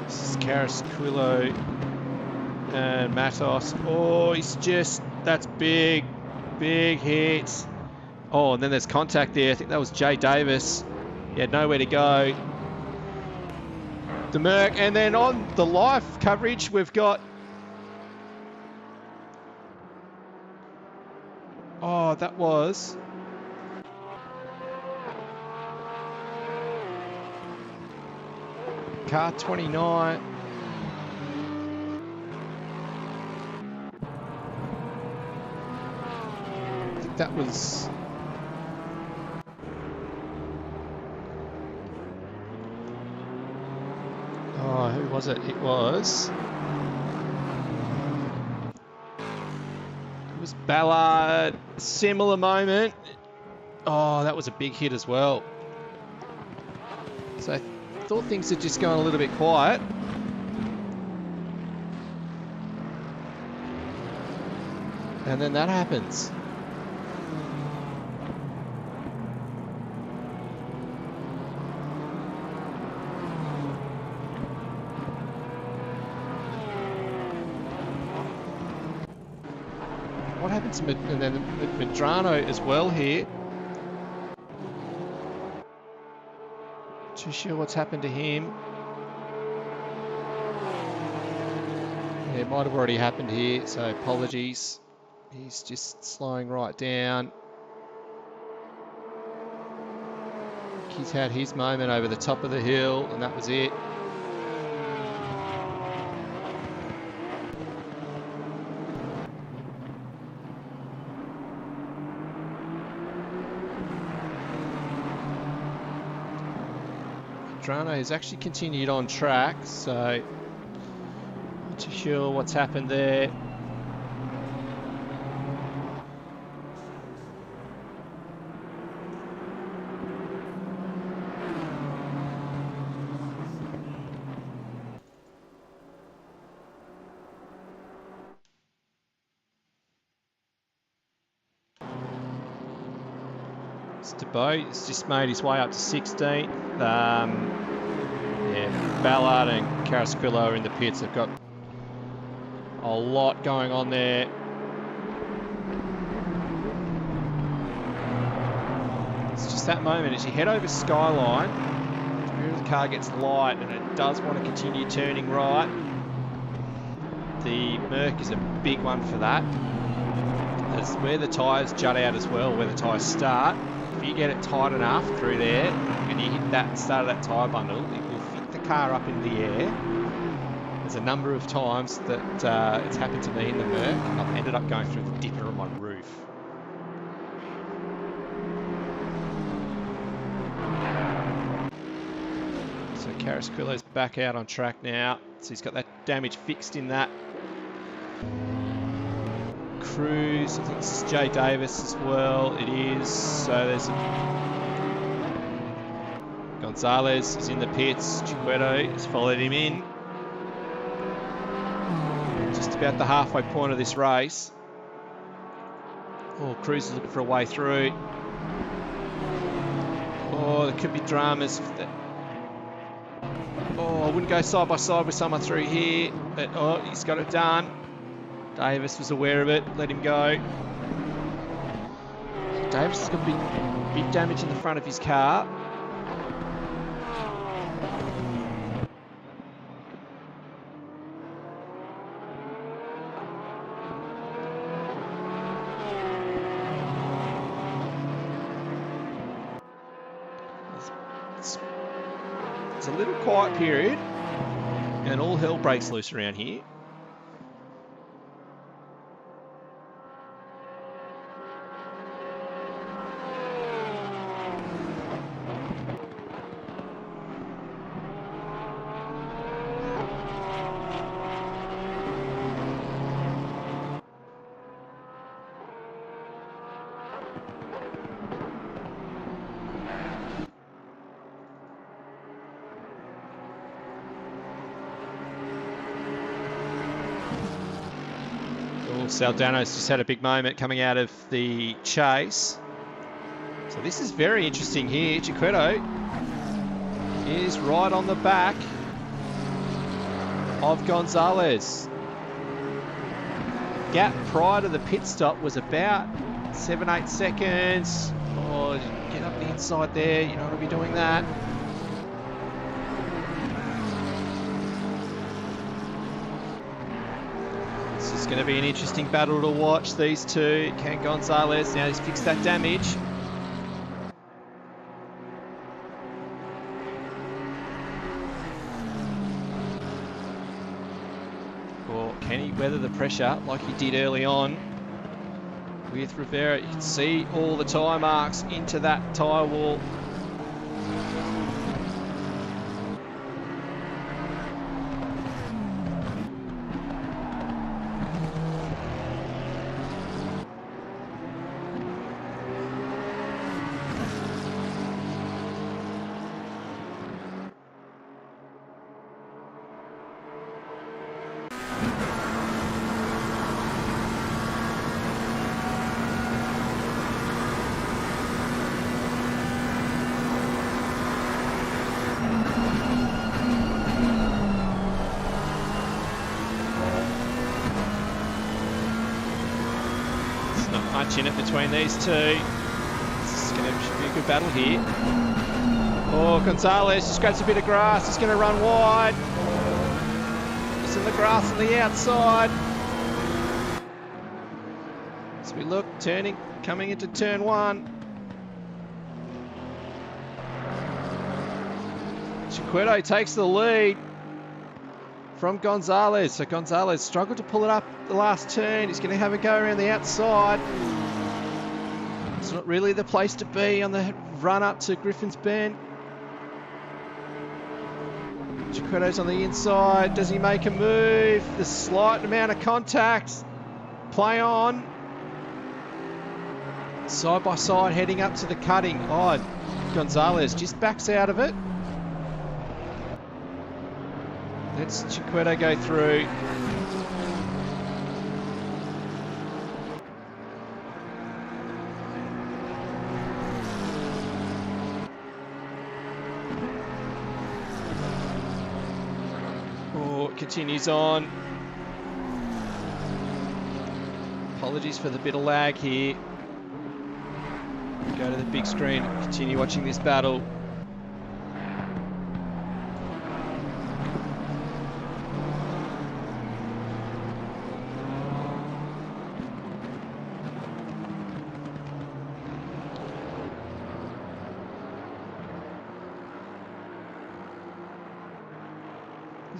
This is Carrasquillo and Matos. Oh, he's just, that's big, big hit. Oh, and then there's contact there. I think that was Jay Davis. He had nowhere to go. The Merc, and then on the live coverage, we've got... Oh, that was... Car 29. I think that was... Oh, who was it? It was Ballard. Similar moment. Oh, that was a big hit as well. So I thought things had just gone a little bit quiet. And then that happens. What happened to and then Medrano as well here? Not too sure what's happened to him. Yeah, it might have already happened here, so apologies. He's just slowing right down. He's had his moment over the top of the hill, and that was it. Medrano has actually continued on track, so not too sure what's happened there. DeBow has just made his way up to 16th. Yeah, Ballard and Carrasquillo are in the pits. They've got a lot going on there. It's just that moment as you head over Skyline, the rear of the car gets light and it does want to continue turning right. The Merc is a big one for that. That's where the tyres jut out as well, where the tyres start. If you get it tight enough through there and you hit that start of that tyre bundle, it will fit the car up in the air. There's a number of times that it's happened to me in the Merc. I've ended up going through the dipper on my roof. So Carasquillo's back out on track now. So he's got that damage fixed in that. Cruz, I think this is Jay Davis as well. It is. So there's Gonzalez is in the pits. Chiquetto has followed him in. Just about the halfway point of this race. Oh, Cruz is looking for a way through. Oh, there could be dramas. Oh, I wouldn't go side by side with someone through here. But, oh, he's got it done. Davis was aware of it. Let him go. Davis has got big damage in the front of his car. It's a little quiet period, and all hell breaks loose around here. Saldano's just had a big moment coming out of the chase. So this is very interesting here. Chiquetto is right on the back of Gonzalez. Gap prior to the pit stop was about 7-8 seconds. Oh, get up the inside there. You don't want to be doing that. It's going to be an interesting battle to watch, these two. Can Gonzalez, now he's fixed that damage. Or can he weather the pressure like he did early on with Rivera? You can see all the tyre marks into that tyre wall. Much in it between these two. This should be a good battle here. Oh, Gonzalez just grabs a bit of grass. He's going to run wide. Just in the grass on the outside. As we look, turning, coming into turn one. Chiquetto takes the lead from Gonzalez. So Gonzalez struggled to pull it up the last turn. He's going to have a go around the outside. It's not really the place to be on the run up to Griffin's Bend. Chiquetto's on the inside. Does he make a move? The slight amount of contact. Play on. Side by side heading up to the cutting. Oh, Gonzalez just backs out of it. Let's Chiquetto go through. Oh, it continues on. Apologies for the bit of lag here. Go to the big screen, continue watching this battle.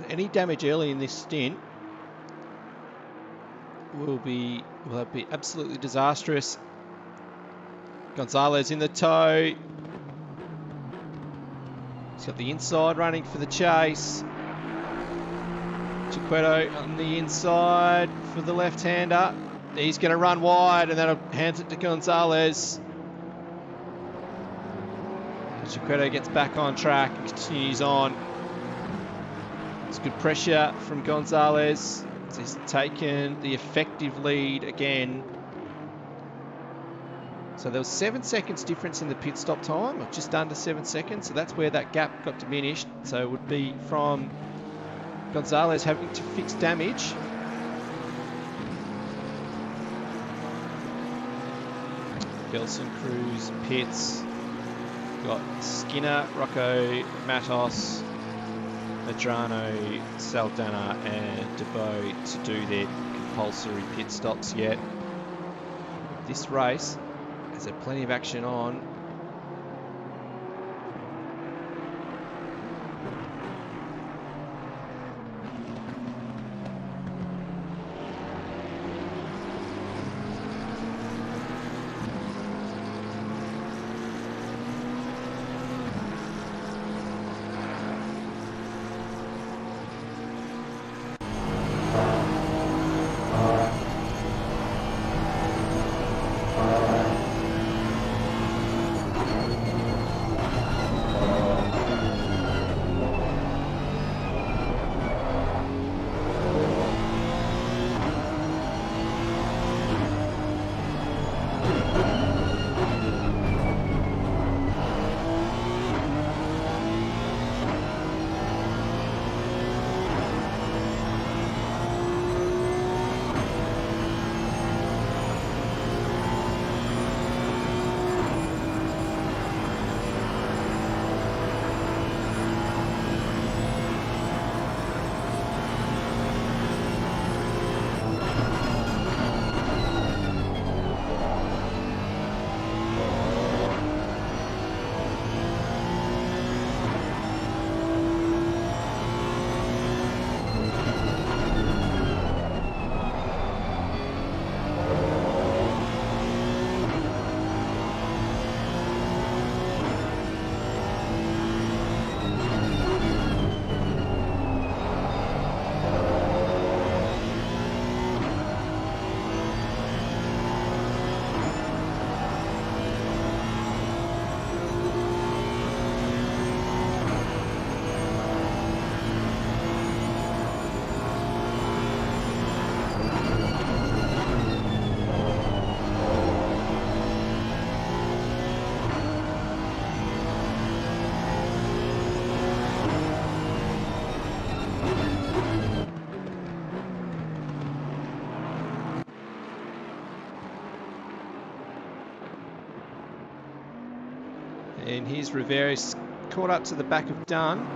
Any damage early in this stint will be absolutely disastrous. Gonzalez in the tow. He's got the inside running for the chase. Chiquetto on the inside for the left-hander. He's going to run wide and then hands it to Gonzalez. Chiquetto gets back on track and continues on. It's good pressure from Gonzalez. He's taken the effective lead again. So there was 7 seconds difference in the pit stop time, or just under 7 seconds. So that's where that gap got diminished. So it would be from Gonzalez having to fix damage. Gelson, Cruz, Pitts. Got Skinner, Rocco, Matos, Medrano, Saldana and DeBow to do their compulsory pit stops yet. This race has had plenty of action on. And here's Rivera's caught up to the back of Dunn.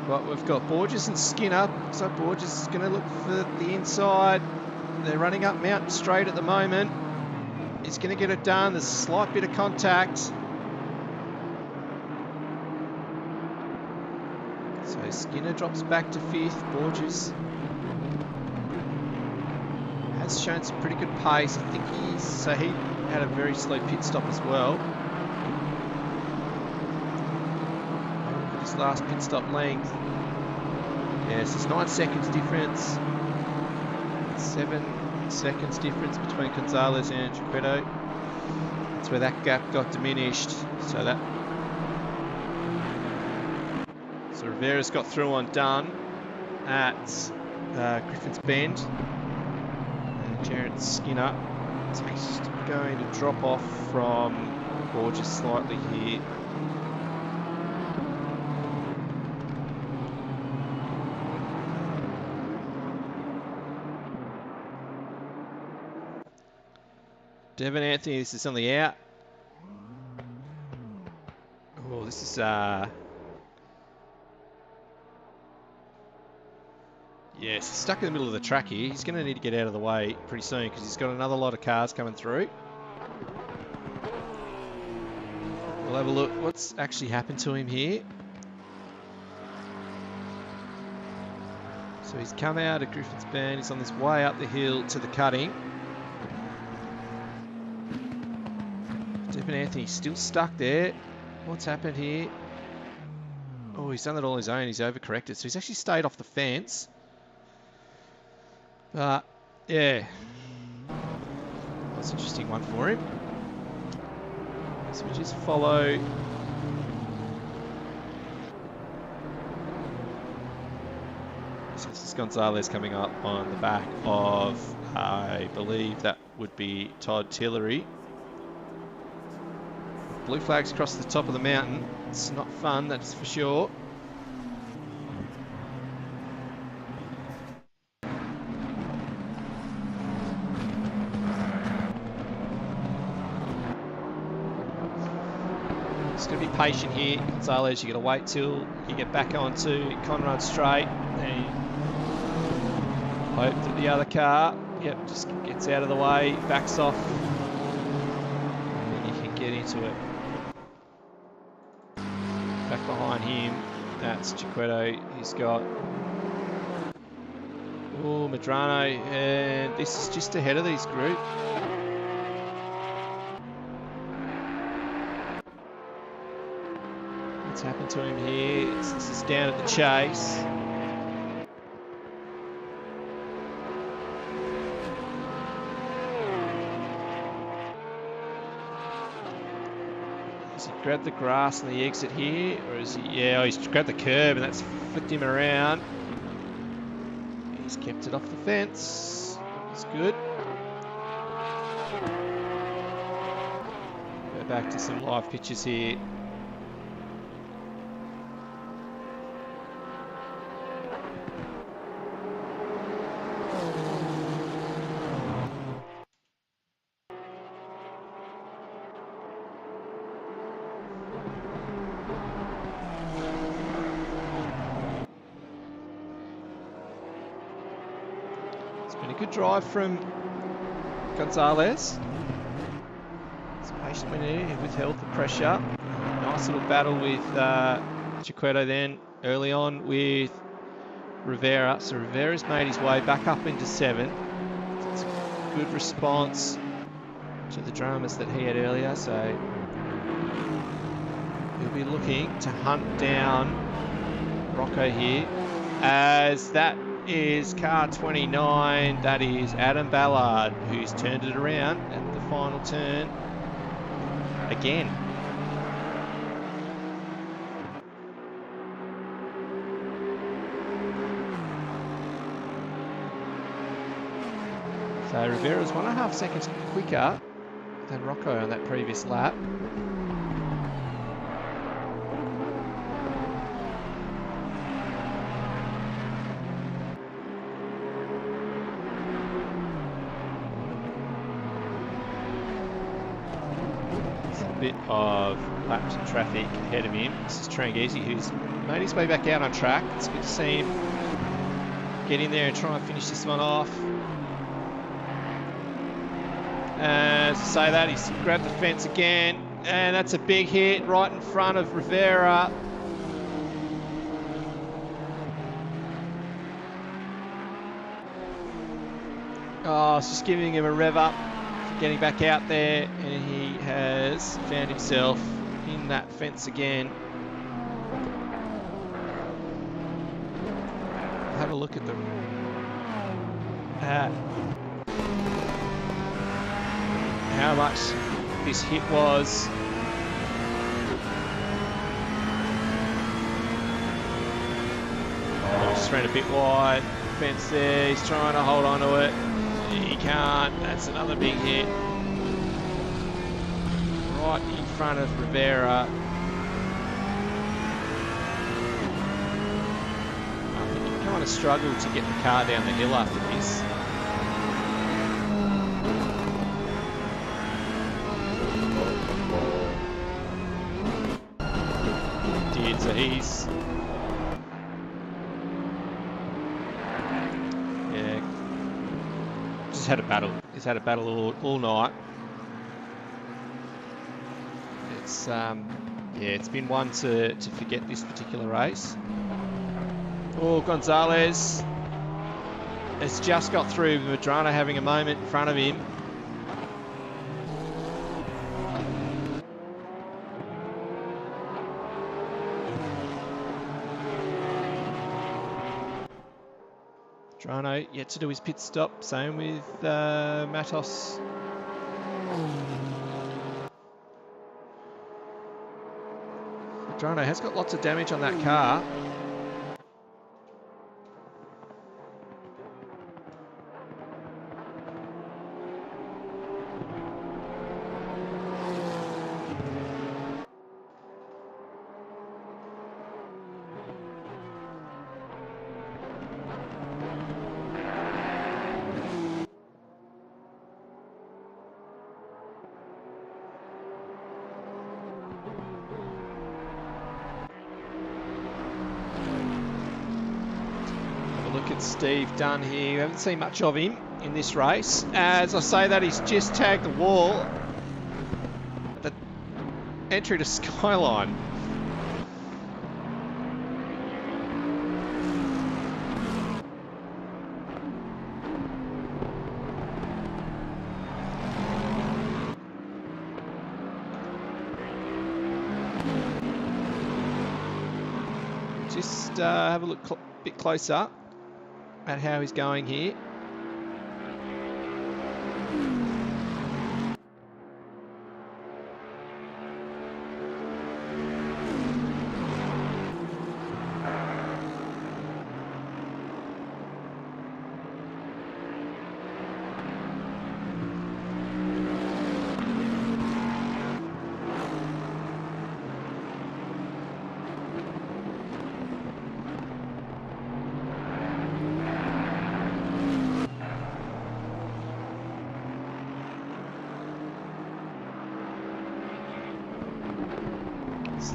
But we've got Borges and Skinner. So Borges is going to look for the inside. They're running up Mountain Straight at the moment. He's going to get it done. There's a slight bit of contact. So Skinner drops back to 5th. Borges has shown some pretty good pace. I think he had a very slow pit stop as well. His last pit stop length. Yes, it's 9 seconds difference. 7 seconds difference between Gonzalez and Chiquetto. That's where that gap got diminished. So Rivera's got through on Dunn at Griffin's Bend. And Jared Skinner. So he's going to drop off from Borges slightly here. Devon Anthony, this is on the out. this is yes, he's stuck in the middle of the track here. He's going to need to get out of the way pretty soon because he's got another lot of cars coming through. We'll have a look what's actually happened to him here. So he's come out of Griffin's Bend. He's on his way up the hill to the cutting. Stephen Anthony's still stuck there. What's happened here? Oh, he's done it all on his own. He's overcorrected. So he's actually stayed off the fence. But, yeah. That's an interesting one for him. So we just follow. So this is Gonzalez coming up on the back of, I believe that would be Todd Tillery. Blue flags across the top of the mountain. It's not fun, that's for sure. Just going to be patient here, Gonzalez. You got to wait till you get back onto Conrad Straight and hope that the other car, yep, just gets out of the way, backs off, and you can get into it. Back behind him, that's Chiquetto. He's got Medrano, and this is just ahead of these group. What's happened to him here? This is down at the chase. Has he grabbed the grass on the exit here? Or is he, yeah, he's grabbed the curb and that's flipped him around. He's kept it off the fence. That's good. Go back to some live pictures here. Good drive from Gonzalez. He's patient when he withheld the pressure. Nice little battle with Chiquetto then early on with Rivera. So Rivera's made his way back up into 7. So it's a good response to the dramas that he had earlier. So he'll be looking to hunt down Rocco here as that is car 29. That is Adam Ballard, who's turned it around at the final turn again. So Rivera's 1.5 seconds quicker than Rocco on that previous lap. Bit of laps of traffic ahead of him. This is Tranghese, who's made his way back out on track. It's good to see him get in there and try and finish this one off. And to say that, he's grabbed the fence again, and that's a big hit right in front of Rivera. Oh, it's just giving him a rev up. Getting back out there, and he has found himself in that fence again. Have a look at them. How much this hit was. Oh, just ran a bit wide. Fence there. He's trying to hold on to it. He can't. That's another big hit. Right in front of Rivera. I think he kind of struggled to get the car down the hill after this. He's... Yeah. Just had a battle. He's had a battle all night. It's yeah, it's been one to forget this particular race. Oh, Gonzalez has just got through. Madrano having a moment in front of him. Madrano yet to do his pit stop. Same with Matos. Madrano has got lots of damage on that car. Look at Steve Dunn here. We haven't seen much of him in this race. As I say that, he's just tagged the wall at the entry to Skyline. Just have a look a bit closer at how he's going here.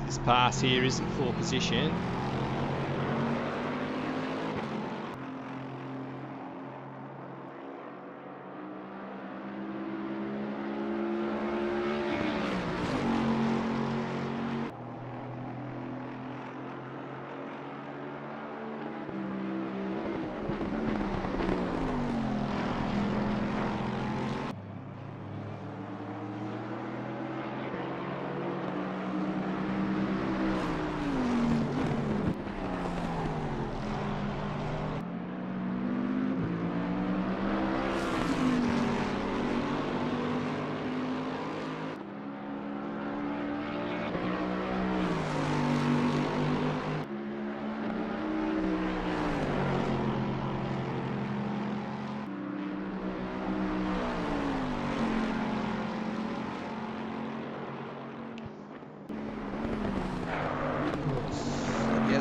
This pass here isn't for position.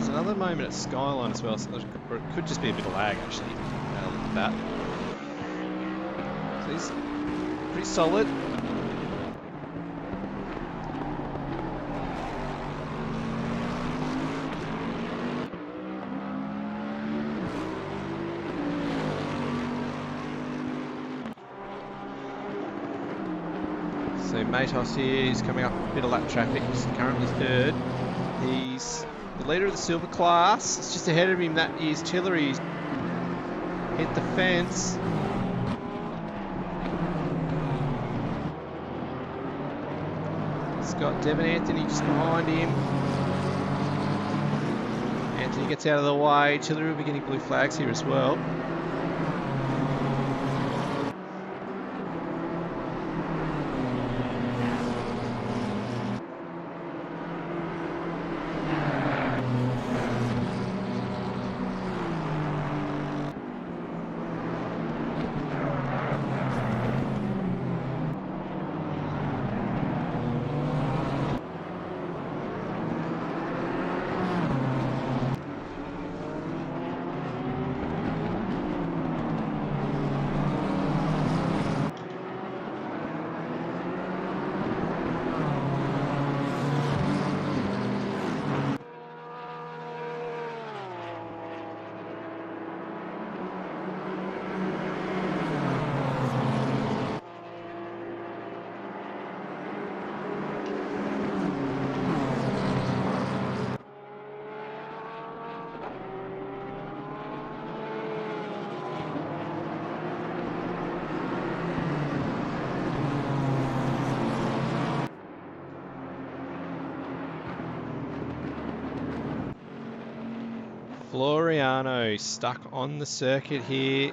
Another moment at Skyline as well, so or it could just be a bit of lag actually. Look at that. So he's pretty solid. So Matos here is coming up a bit of lap traffic, he's currently third. He's the leader of the silver class. It's just ahead of him. That is Tillery. He's hit the fence. He's got Devon Anthony just behind him. Anthony gets out of the way. Tillery will be getting blue flags here as well. Floriano stuck on the circuit here.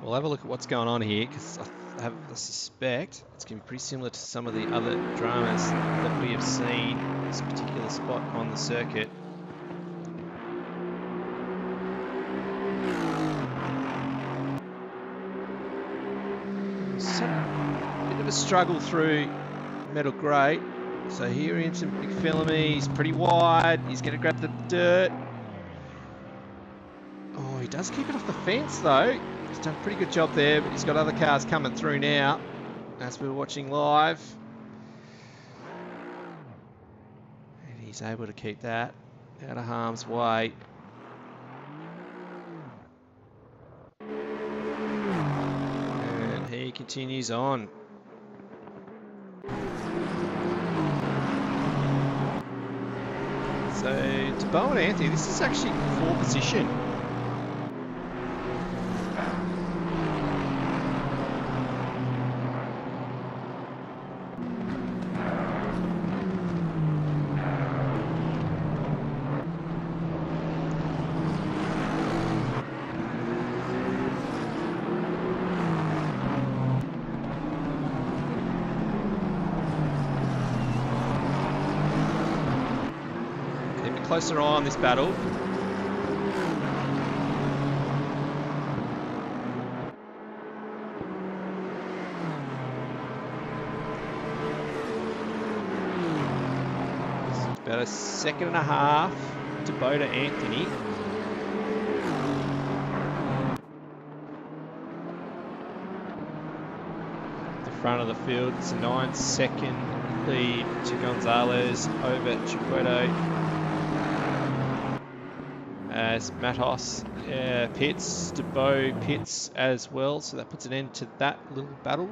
We'll have a look at what's going on here, because I have a suspect it's going to be pretty similar to some of the other dramas that we have seen in this particular spot on the circuit. So, a bit of a struggle through Metal Grey. So here into McPhillamy, he's pretty wide, he's going to grab the dirt. Oh, he does keep it off the fence though. He's done a pretty good job there, but he's got other cars coming through now as we're watching live. And he's able to keep that out of harm's way. And he continues on. So to Bo and Anthony, this is actually pole position. Closer eye on this battle. It's about a second and a half to Bo to Anthony. The front of the field, it's a 9-second lead to Gonzalez over Chiqueto. As Matos pits, DeBow pits as well, so that puts an end to that little battle.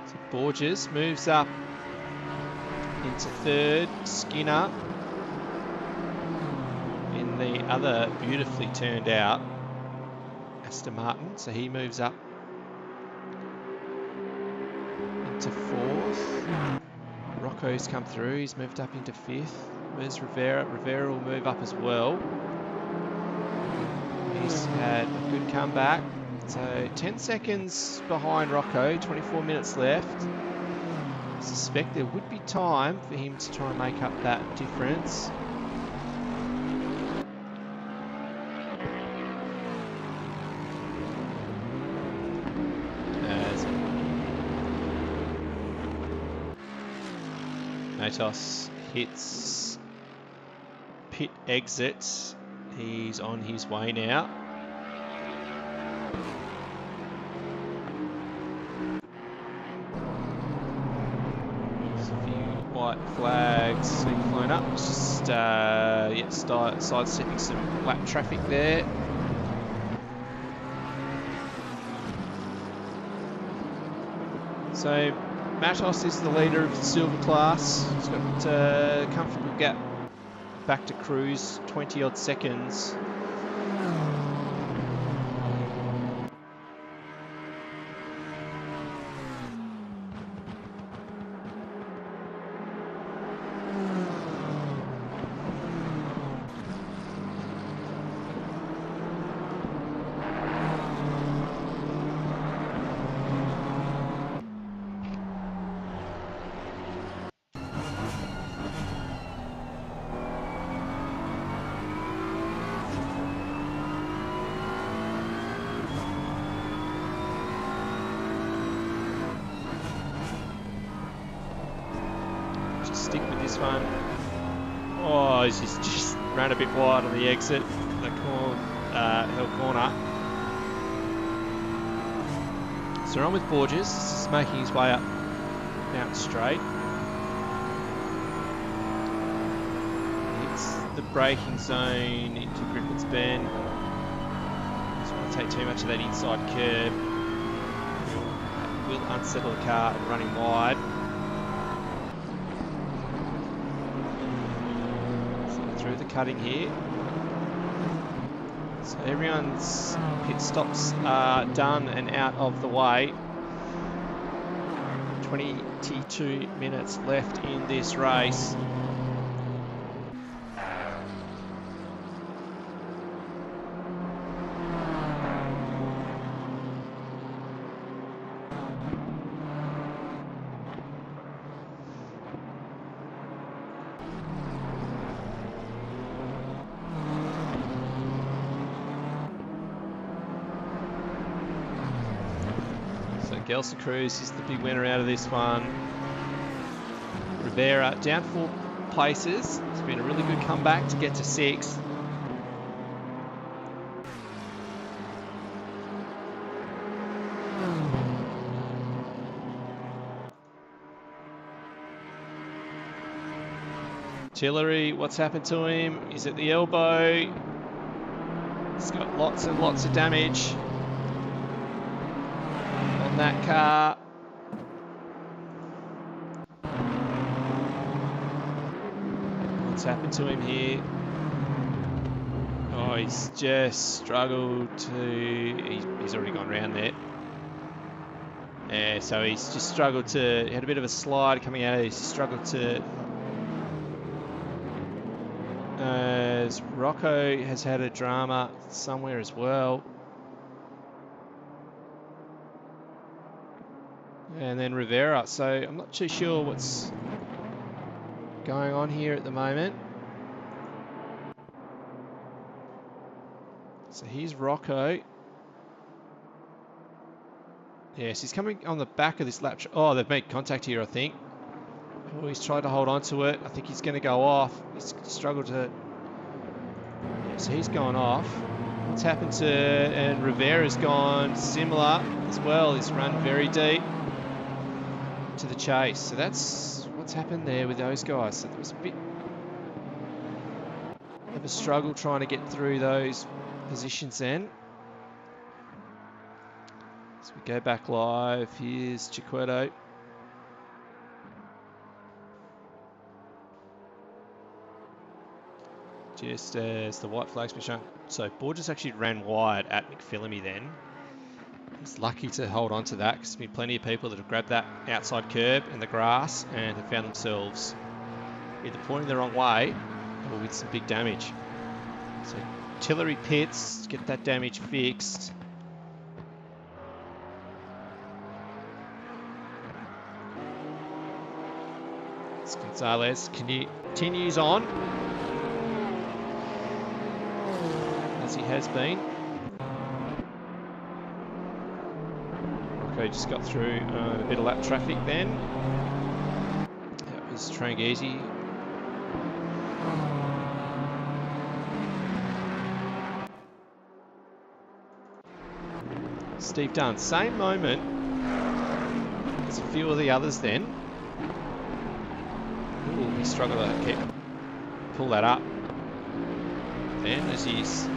So Borges moves up into third, Skinner. The other beautifully turned out Aston Martin, so he moves up into fourth. Rocco's come through, he's moved up into fifth. Where's Rivera? Rivera will move up as well. He's had a good comeback. So 10 seconds behind Rocco, 24 minutes left. I suspect there would be time for him to try and make up that difference. Matos hits pit exit. He's on his way now. There's a few white flags being flown up. Just sidestepping some lap traffic there. So Matos is the leader of the silver class. He's got a comfortable gap back to Cruz, 20 odd seconds. Stick with this one. Oh, he's just ran a bit wide on the exit, the hill corner. So we're on with Borges. This is making his way up Mount Straight. Hits the braking zone into Griffin's Bend. Doesn't want to take too much of that inside curb. Will unsettle the car running wide. cutting here. So everyone's pit stops are done and out of the way. 22 minutes left in this race. Gelson Cruz is the big winner out of this one. Rivera down 4 places. It's been a really good comeback to get to 6. Tillery, what's happened to him? He's at the elbow. He's got lots and lots of damage on that car. What's happened to him here? Oh, he's just struggled to... He's already gone round there. Yeah, so he's just struggled to... He had a bit of a slide coming out of this. He struggled to... As Rocco has had a drama somewhere as well. And then Rivera. So I'm not too sure what's going on here at the moment. So here's Rocco. Yes, he's coming on the back of this lap. Oh, they've made contact here, I think. Oh, he's tried to hold on to it. I think he's going to go off. He's struggled to... Yeah, so he's gone off. What's happened to... And Rivera's gone similar as well. He's run very deep to the chase. So that's what's happened there with those guys. So there was a bit of a struggle trying to get through those positions then. So we go back live. Here's Chiquetto. Just as the white flag's been shown. So Borges actually ran wide at McPhillamy then. He's lucky to hold on to that because there's been plenty of people that have grabbed that outside curb in the grass and have found themselves either pointing the wrong way or with some big damage. So Tillery pits, get that damage fixed. Gonzalez continues on, as he has been. Rocco just got through a bit of lap traffic then. That was Tranghese. Steve Dunn, same moment as a few of the others then. Ooh, he struggled to pull that up. Then as he's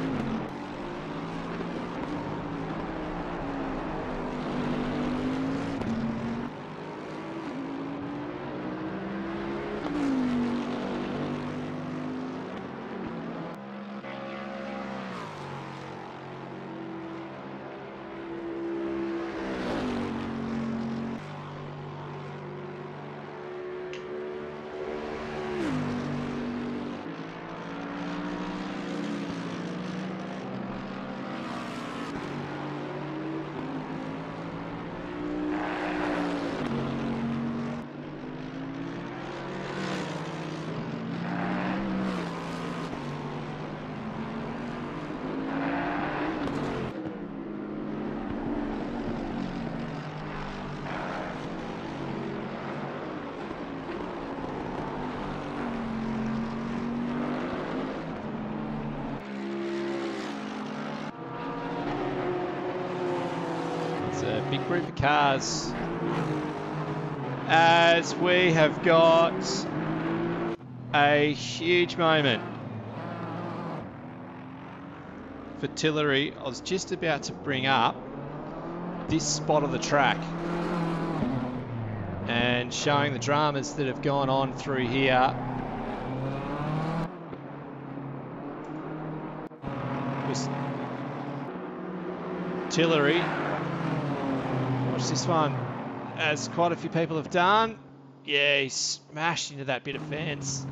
big group of cars as we have got a huge moment for Tillery. I was just about to bring up this spot of the track and showing the dramas that have gone on through here. was Tillery. Watch this one, as quite a few people have done. Yeah, he smashed into that bit of fence.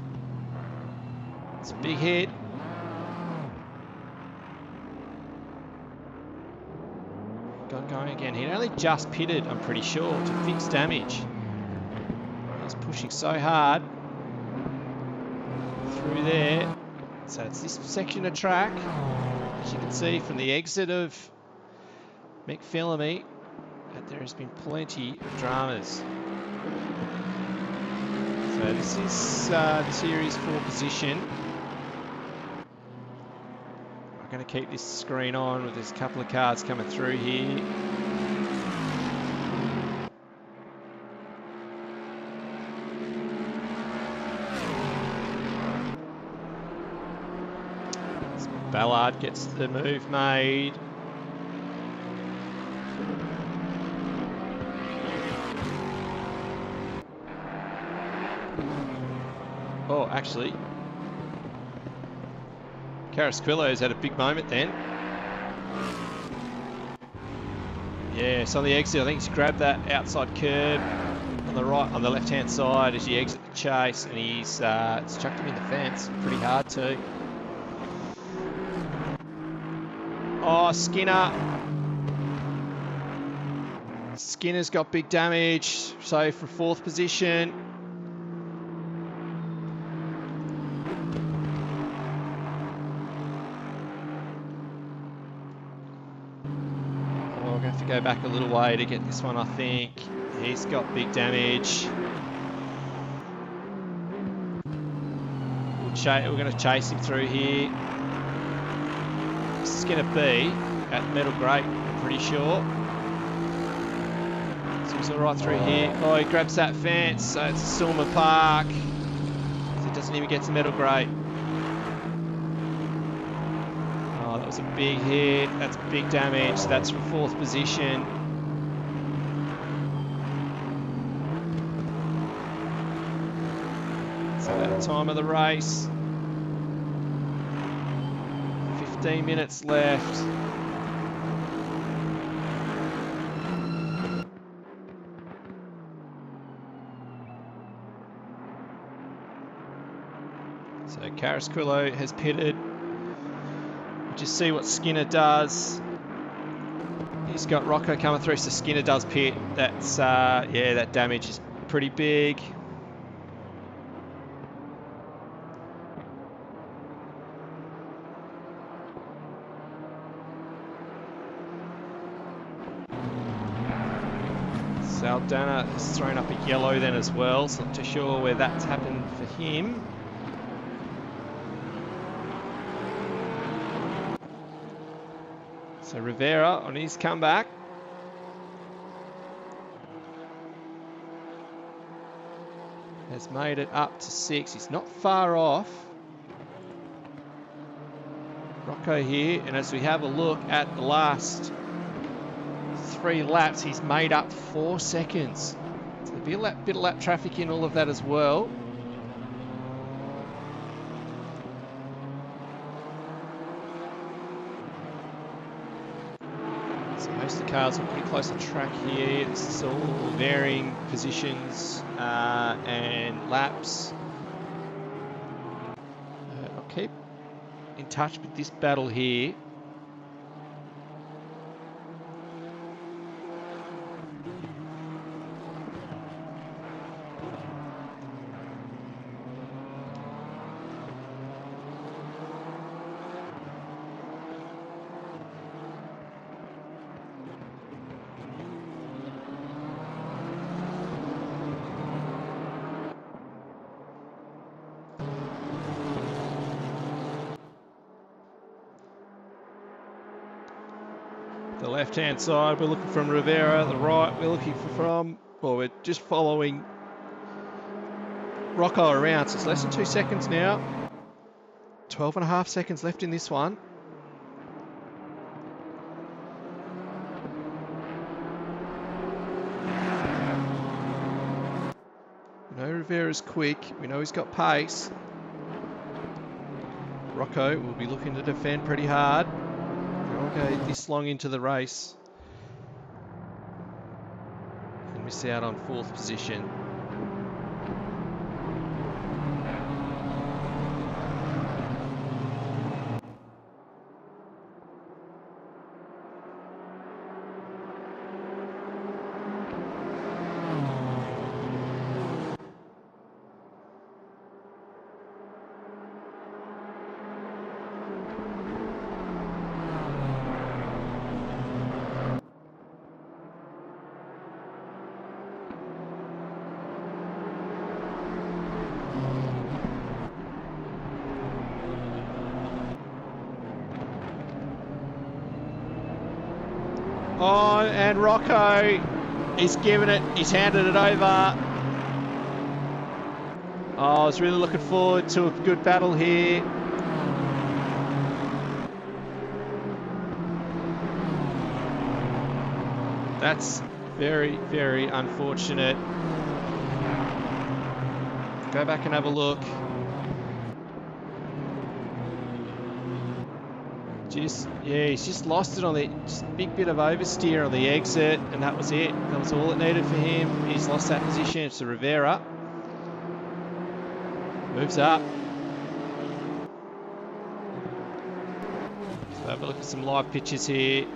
It's a big hit. Got going again. He'd only just pitted, I'm pretty sure, to fix damage. He was pushing so hard through there. So it's this section of track, as you can see from the exit of McPhillamy, that there has been plenty of dramas. So this is the Series 4 position. I'm going to keep this screen on with there's a couple of cars coming through here. Ballard gets the move made. Oh, actually, Carrasquillo's had a big moment then. Yeah, so on the exit, I think he's grabbed that outside curb on the right, on the left-hand side as you exit the chase, and he's it's chucked him in the fence pretty hard too. Oh, Skinner. Skinner's got big damage, so for fourth position. We're going to have to go back a little way to get this one, I think. He's got big damage. We're going to chase him through here. This is going to be at Metal Grate, I'm pretty sure. So he's all right through here. Oh, he grabs that fence, so it's Silmer Park. So it doesn't even get to Metal Grate. Oh, that was a big hit. That's big damage. So that's from fourth position. So at the time of the race, 15 minutes left. So Carrasquillo has pitted. We'll just see what Skinner does. He's got Rocco coming through, so Skinner does pit. That's, yeah, that damage is pretty big. Saldana has thrown up a yellow then as well, so not too sure where that's happened for him. So Rivera on his comeback. Has made it up to 6. He's not far off Rocco here, and as we have a look at the last 3 laps, he's made up 4 seconds. So there'll be a bit of lap traffic in all of that as well. So most of the cars are pretty close to track here. This is all varying positions and laps. I'll keep in touch with this battle here. The left-hand side, we're looking from Rivera. The right, we're looking from, well, we're just following Rocco around. So it's less than 2 seconds now. 12.5 seconds left in this one. We know Rivera's quick. We know he's got pace. Rocco will be looking to defend pretty hard. Rocco this long into the race. And miss out on 4th position. Oh, and Rocco, he's given it, he's handed it over. Oh, I was really looking forward to a good battle here. That's very, very unfortunate. Go back and have a look. He's just lost it on the big bit of oversteer on the exit, and that was it. That was all it needed for him. He's lost that position. It's to Rivera. Moves up. So have a look at some live pictures here.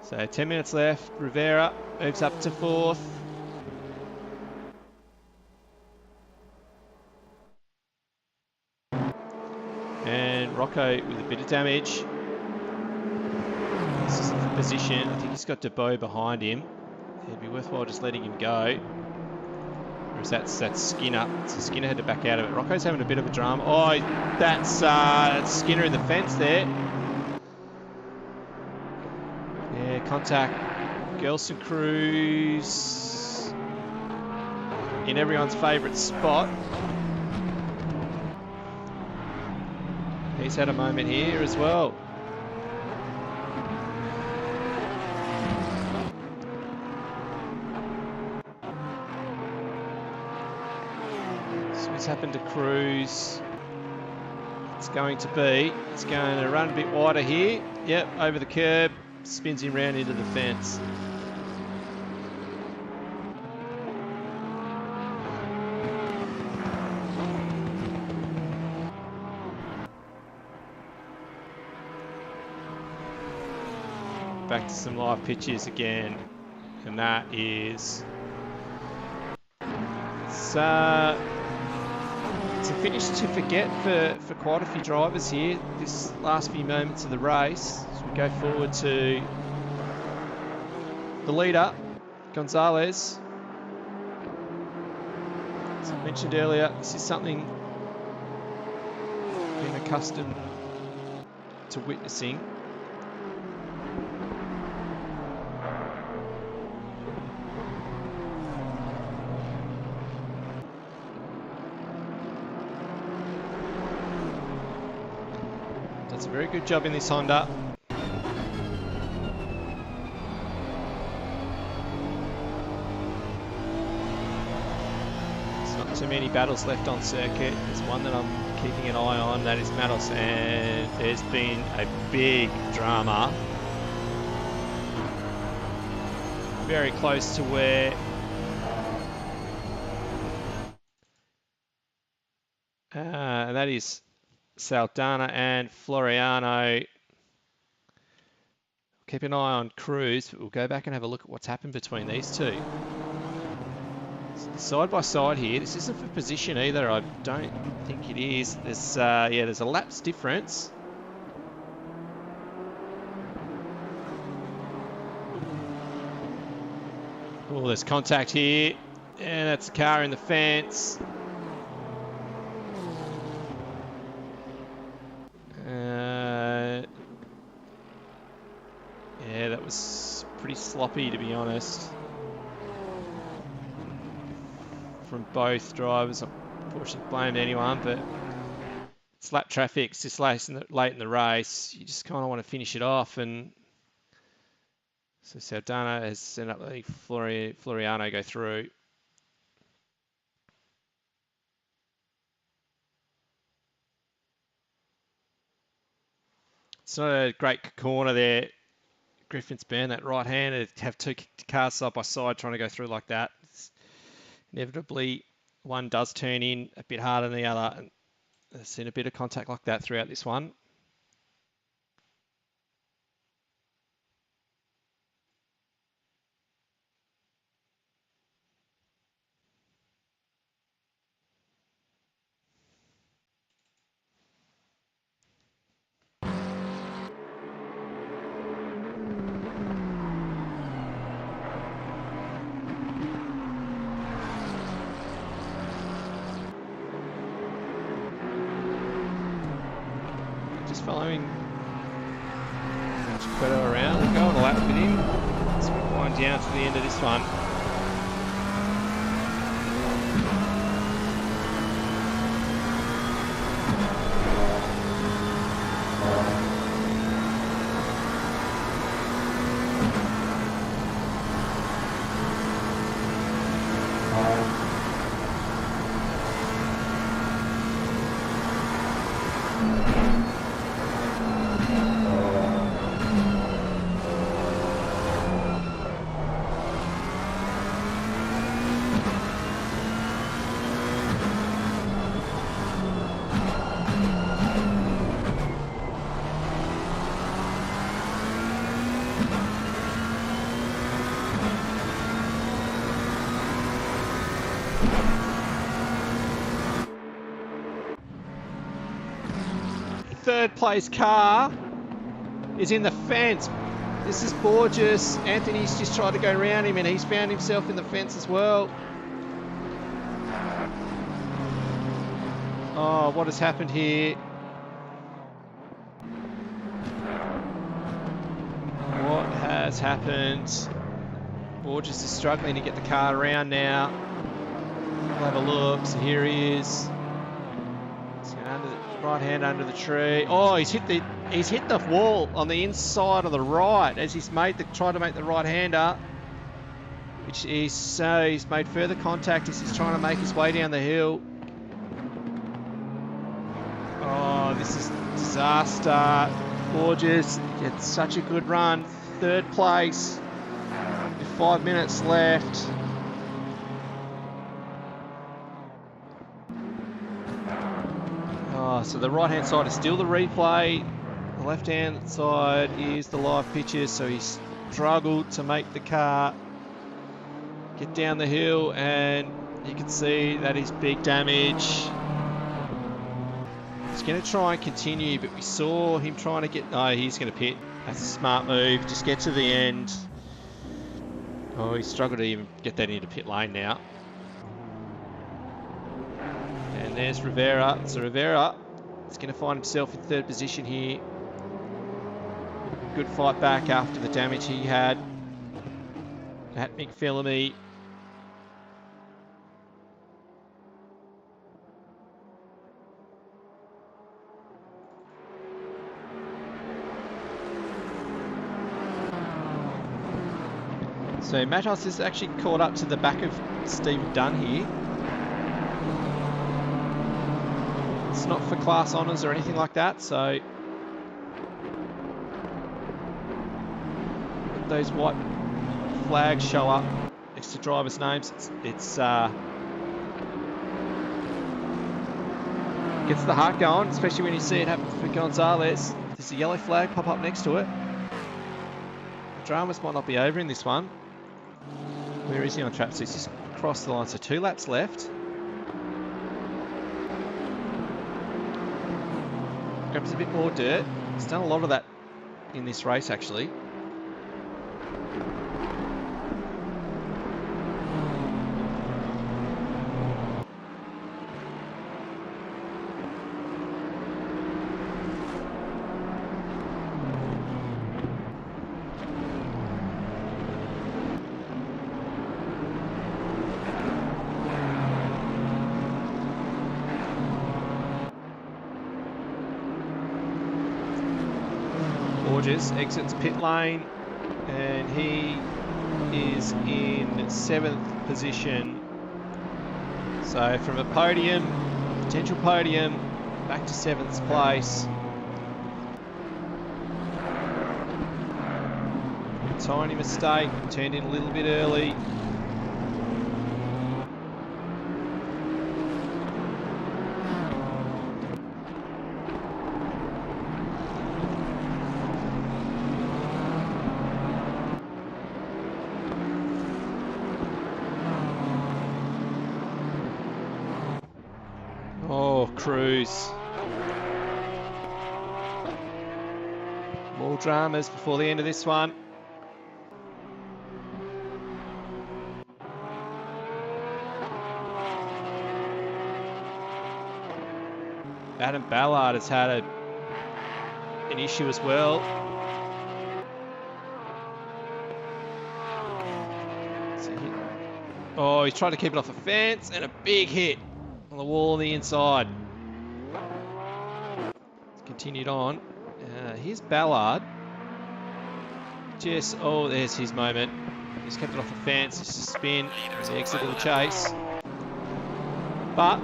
So 10 minutes left. Rivera moves up to 4th. And Rocco with a bit of damage. This is the position. I think he's got DeBow behind him. It'd be worthwhile just letting him go. Whereas that's Skinner. So Skinner had to back out of it. Rocco's having a bit of a drama. Oh, that's Skinner in the fence there. Yeah, contact. Gelson Cruz in everyone's favourite spot. He's had a moment here as well. So what's happened to Cruz? It's going to run a bit wider here. Yep, over the curb, spins him round into the fence. Back to some live pictures again, and that is it's a finish to forget for quite a few drivers here this last few moments of the race. As we go forward to the leader, Gonzalez. As I mentioned earlier, this is something being accustomed to witnessing. Does a very good job in this Honda. There's not too many battles left on circuit. There's one that I'm keeping an eye on, that is Matos, and there's been a big drama. Very close to where and that is Saldana and Floriano. Keep an eye on Cruz, but we'll go back and have a look at what's happened between these two. Side by side here, this isn't for position either. I don't think it is. There's a laps difference. Oh, there's contact here, and that's a car in the fence. Yeah, that was pretty sloppy, to be honest, from both drivers. I'm unfortunately blame anyone, but it's lap traffic. It's just late in the race. You just kind of want to finish it off, and so Saldana has sent up letting Floriano go through. It's not a great corner there. Griffin's burned that right hand to have two cars side by side trying to go through like that. It's inevitably, one does turn in a bit harder than the other. And I've seen a bit of contact like that throughout this one. Just following Assetto around. We'll go on a lap with him. Let's wind down to the end of this one. Third place car is in the fence. This is gorgeous. Anthony's just tried to go around him and he's found himself in the fence as well. Oh, what has happened here? What has happened? Borges is struggling to get the car around now. We'll have a look. So here he is. Right hand under the tree. Oh, he's hit the wall on the inside of the right as he's tried to make the right hander, which is he's made further contact as he's trying to make his way down the hill. Oh, this is disaster. Gorgeous. It's such a good run. Third place with 5 minutes left. So the right-hand side is still the replay. The left-hand side is the live pictures. So he's struggled to make the car get down the hill, and you can see that is big damage. He's going to try and continue, but we saw him trying to get... No, he's going to pit. That's a smart move. Just get to the end. Oh, he struggled to even get that into pit lane now. And there's Rivera. So Rivera is going to find himself in third position here. Good fight back after the damage he had at McPhillamy. So Matos is actually caught up to the back of Steve Dunn here. It's not for class honours or anything like that, so those white flags show up next to drivers' names. It's gets the heart going, especially when you see it happen for Gonzalez. There's a yellow flag pop up next to it. The dramas might not be over in this one. Where is he on track? So he's just crossed the line, so 2 laps left. Grabs a bit more dirt. He's done a lot of that in this race, actually. Exits pit lane, and he is in 7th position. So from a podium, potential podium, back to 7th place. tiny mistake, turned in a little bit early. Oh, Cruz. More dramas before the end of this one. Adam Ballard has had an issue as well. Oh, he's trying to keep it off the fence, and a big hit on the wall on the inside. It's continued on. Here's Ballard. Oh, there's his moment. He's kept it off the fence. Just a spin. The exit of the chase. But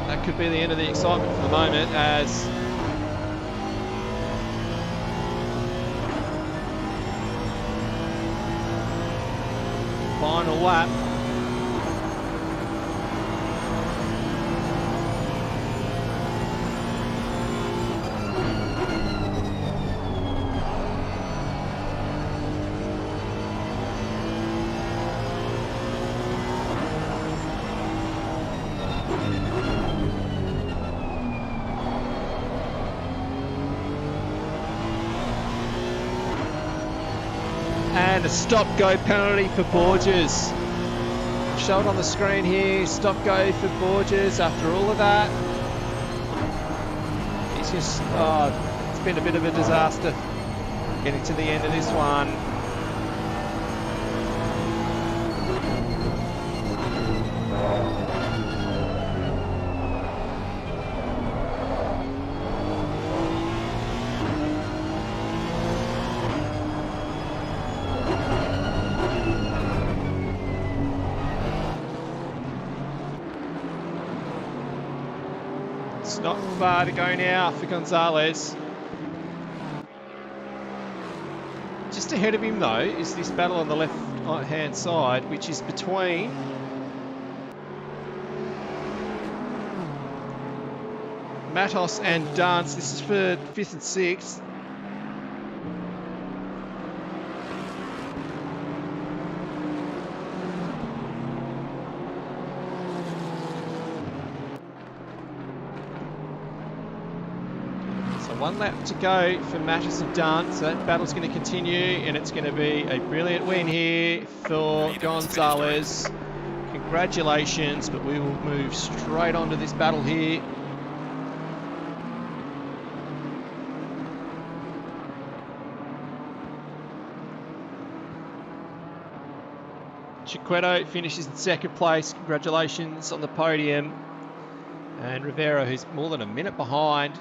that could be the end of the excitement for the moment, as final lap. And a stop-go penalty for Borges. Show it on the screen here. Stop-go for Borges after all of that. He's just, it's been a bit of a disaster getting to the end of this one. It's not far to go now for Gonzalez. Just ahead of him though is this battle on the left-hand side, which is between Matos and Dance. This is for 5th and 6th. One lap to go for Matos and Dunn, so that battle's going to continue, and it's going to be a brilliant win here for Gonzalez. Congratulations, but we will move straight on to this battle here. Chiquetto finishes in 2nd place. Congratulations on the podium. And Rivera, who's more than a minute behind,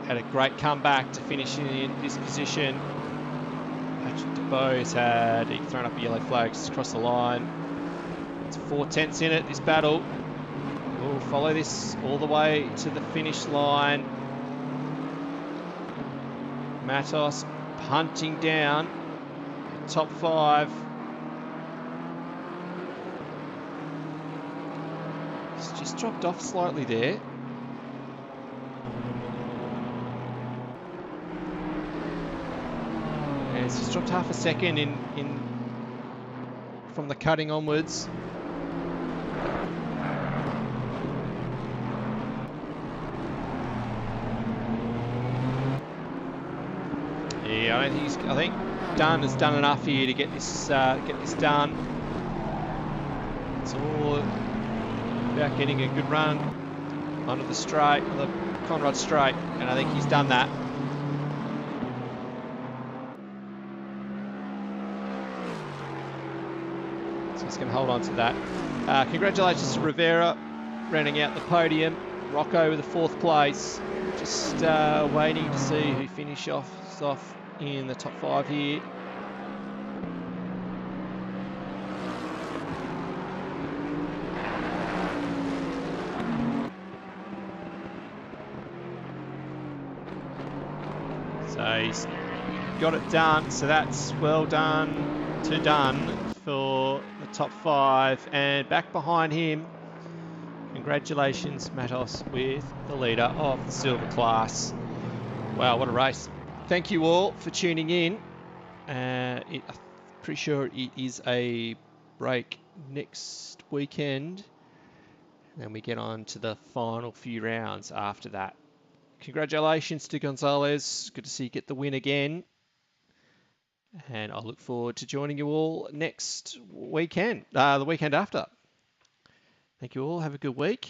had a great comeback to finish in this position. Patrick DeBose he'd thrown up a yellow flag just across the line. It's 4/10 in it, this battle. We'll follow this all the way to the finish line. Matos punting down, top 5. He's just dropped off slightly there. It's just dropped half a second in from the cutting onwards. Yeah, I think Dunn has done enough here to get this done. It's all about getting a good run onto the straight, on the Conrad straight, and I think he's done that. He's going to hold on to that. Congratulations to Rivera, rounding out the podium. Rocco with the 4th place. Just waiting to see who finishes off in the top 5 here. So he's got it done. So that's well done for the top 5. And back behind him, congratulations, Matos, with the leader of the silver class. Wow, what a race. Thank you all for tuning in. I'm pretty sure it is a break next weekend. And then we get on to the final few rounds after that. Congratulations to Gonzalez. Good to see you get the win again. And I look forward to joining you all next weekend, the weekend after. Thank you all. Have a good week.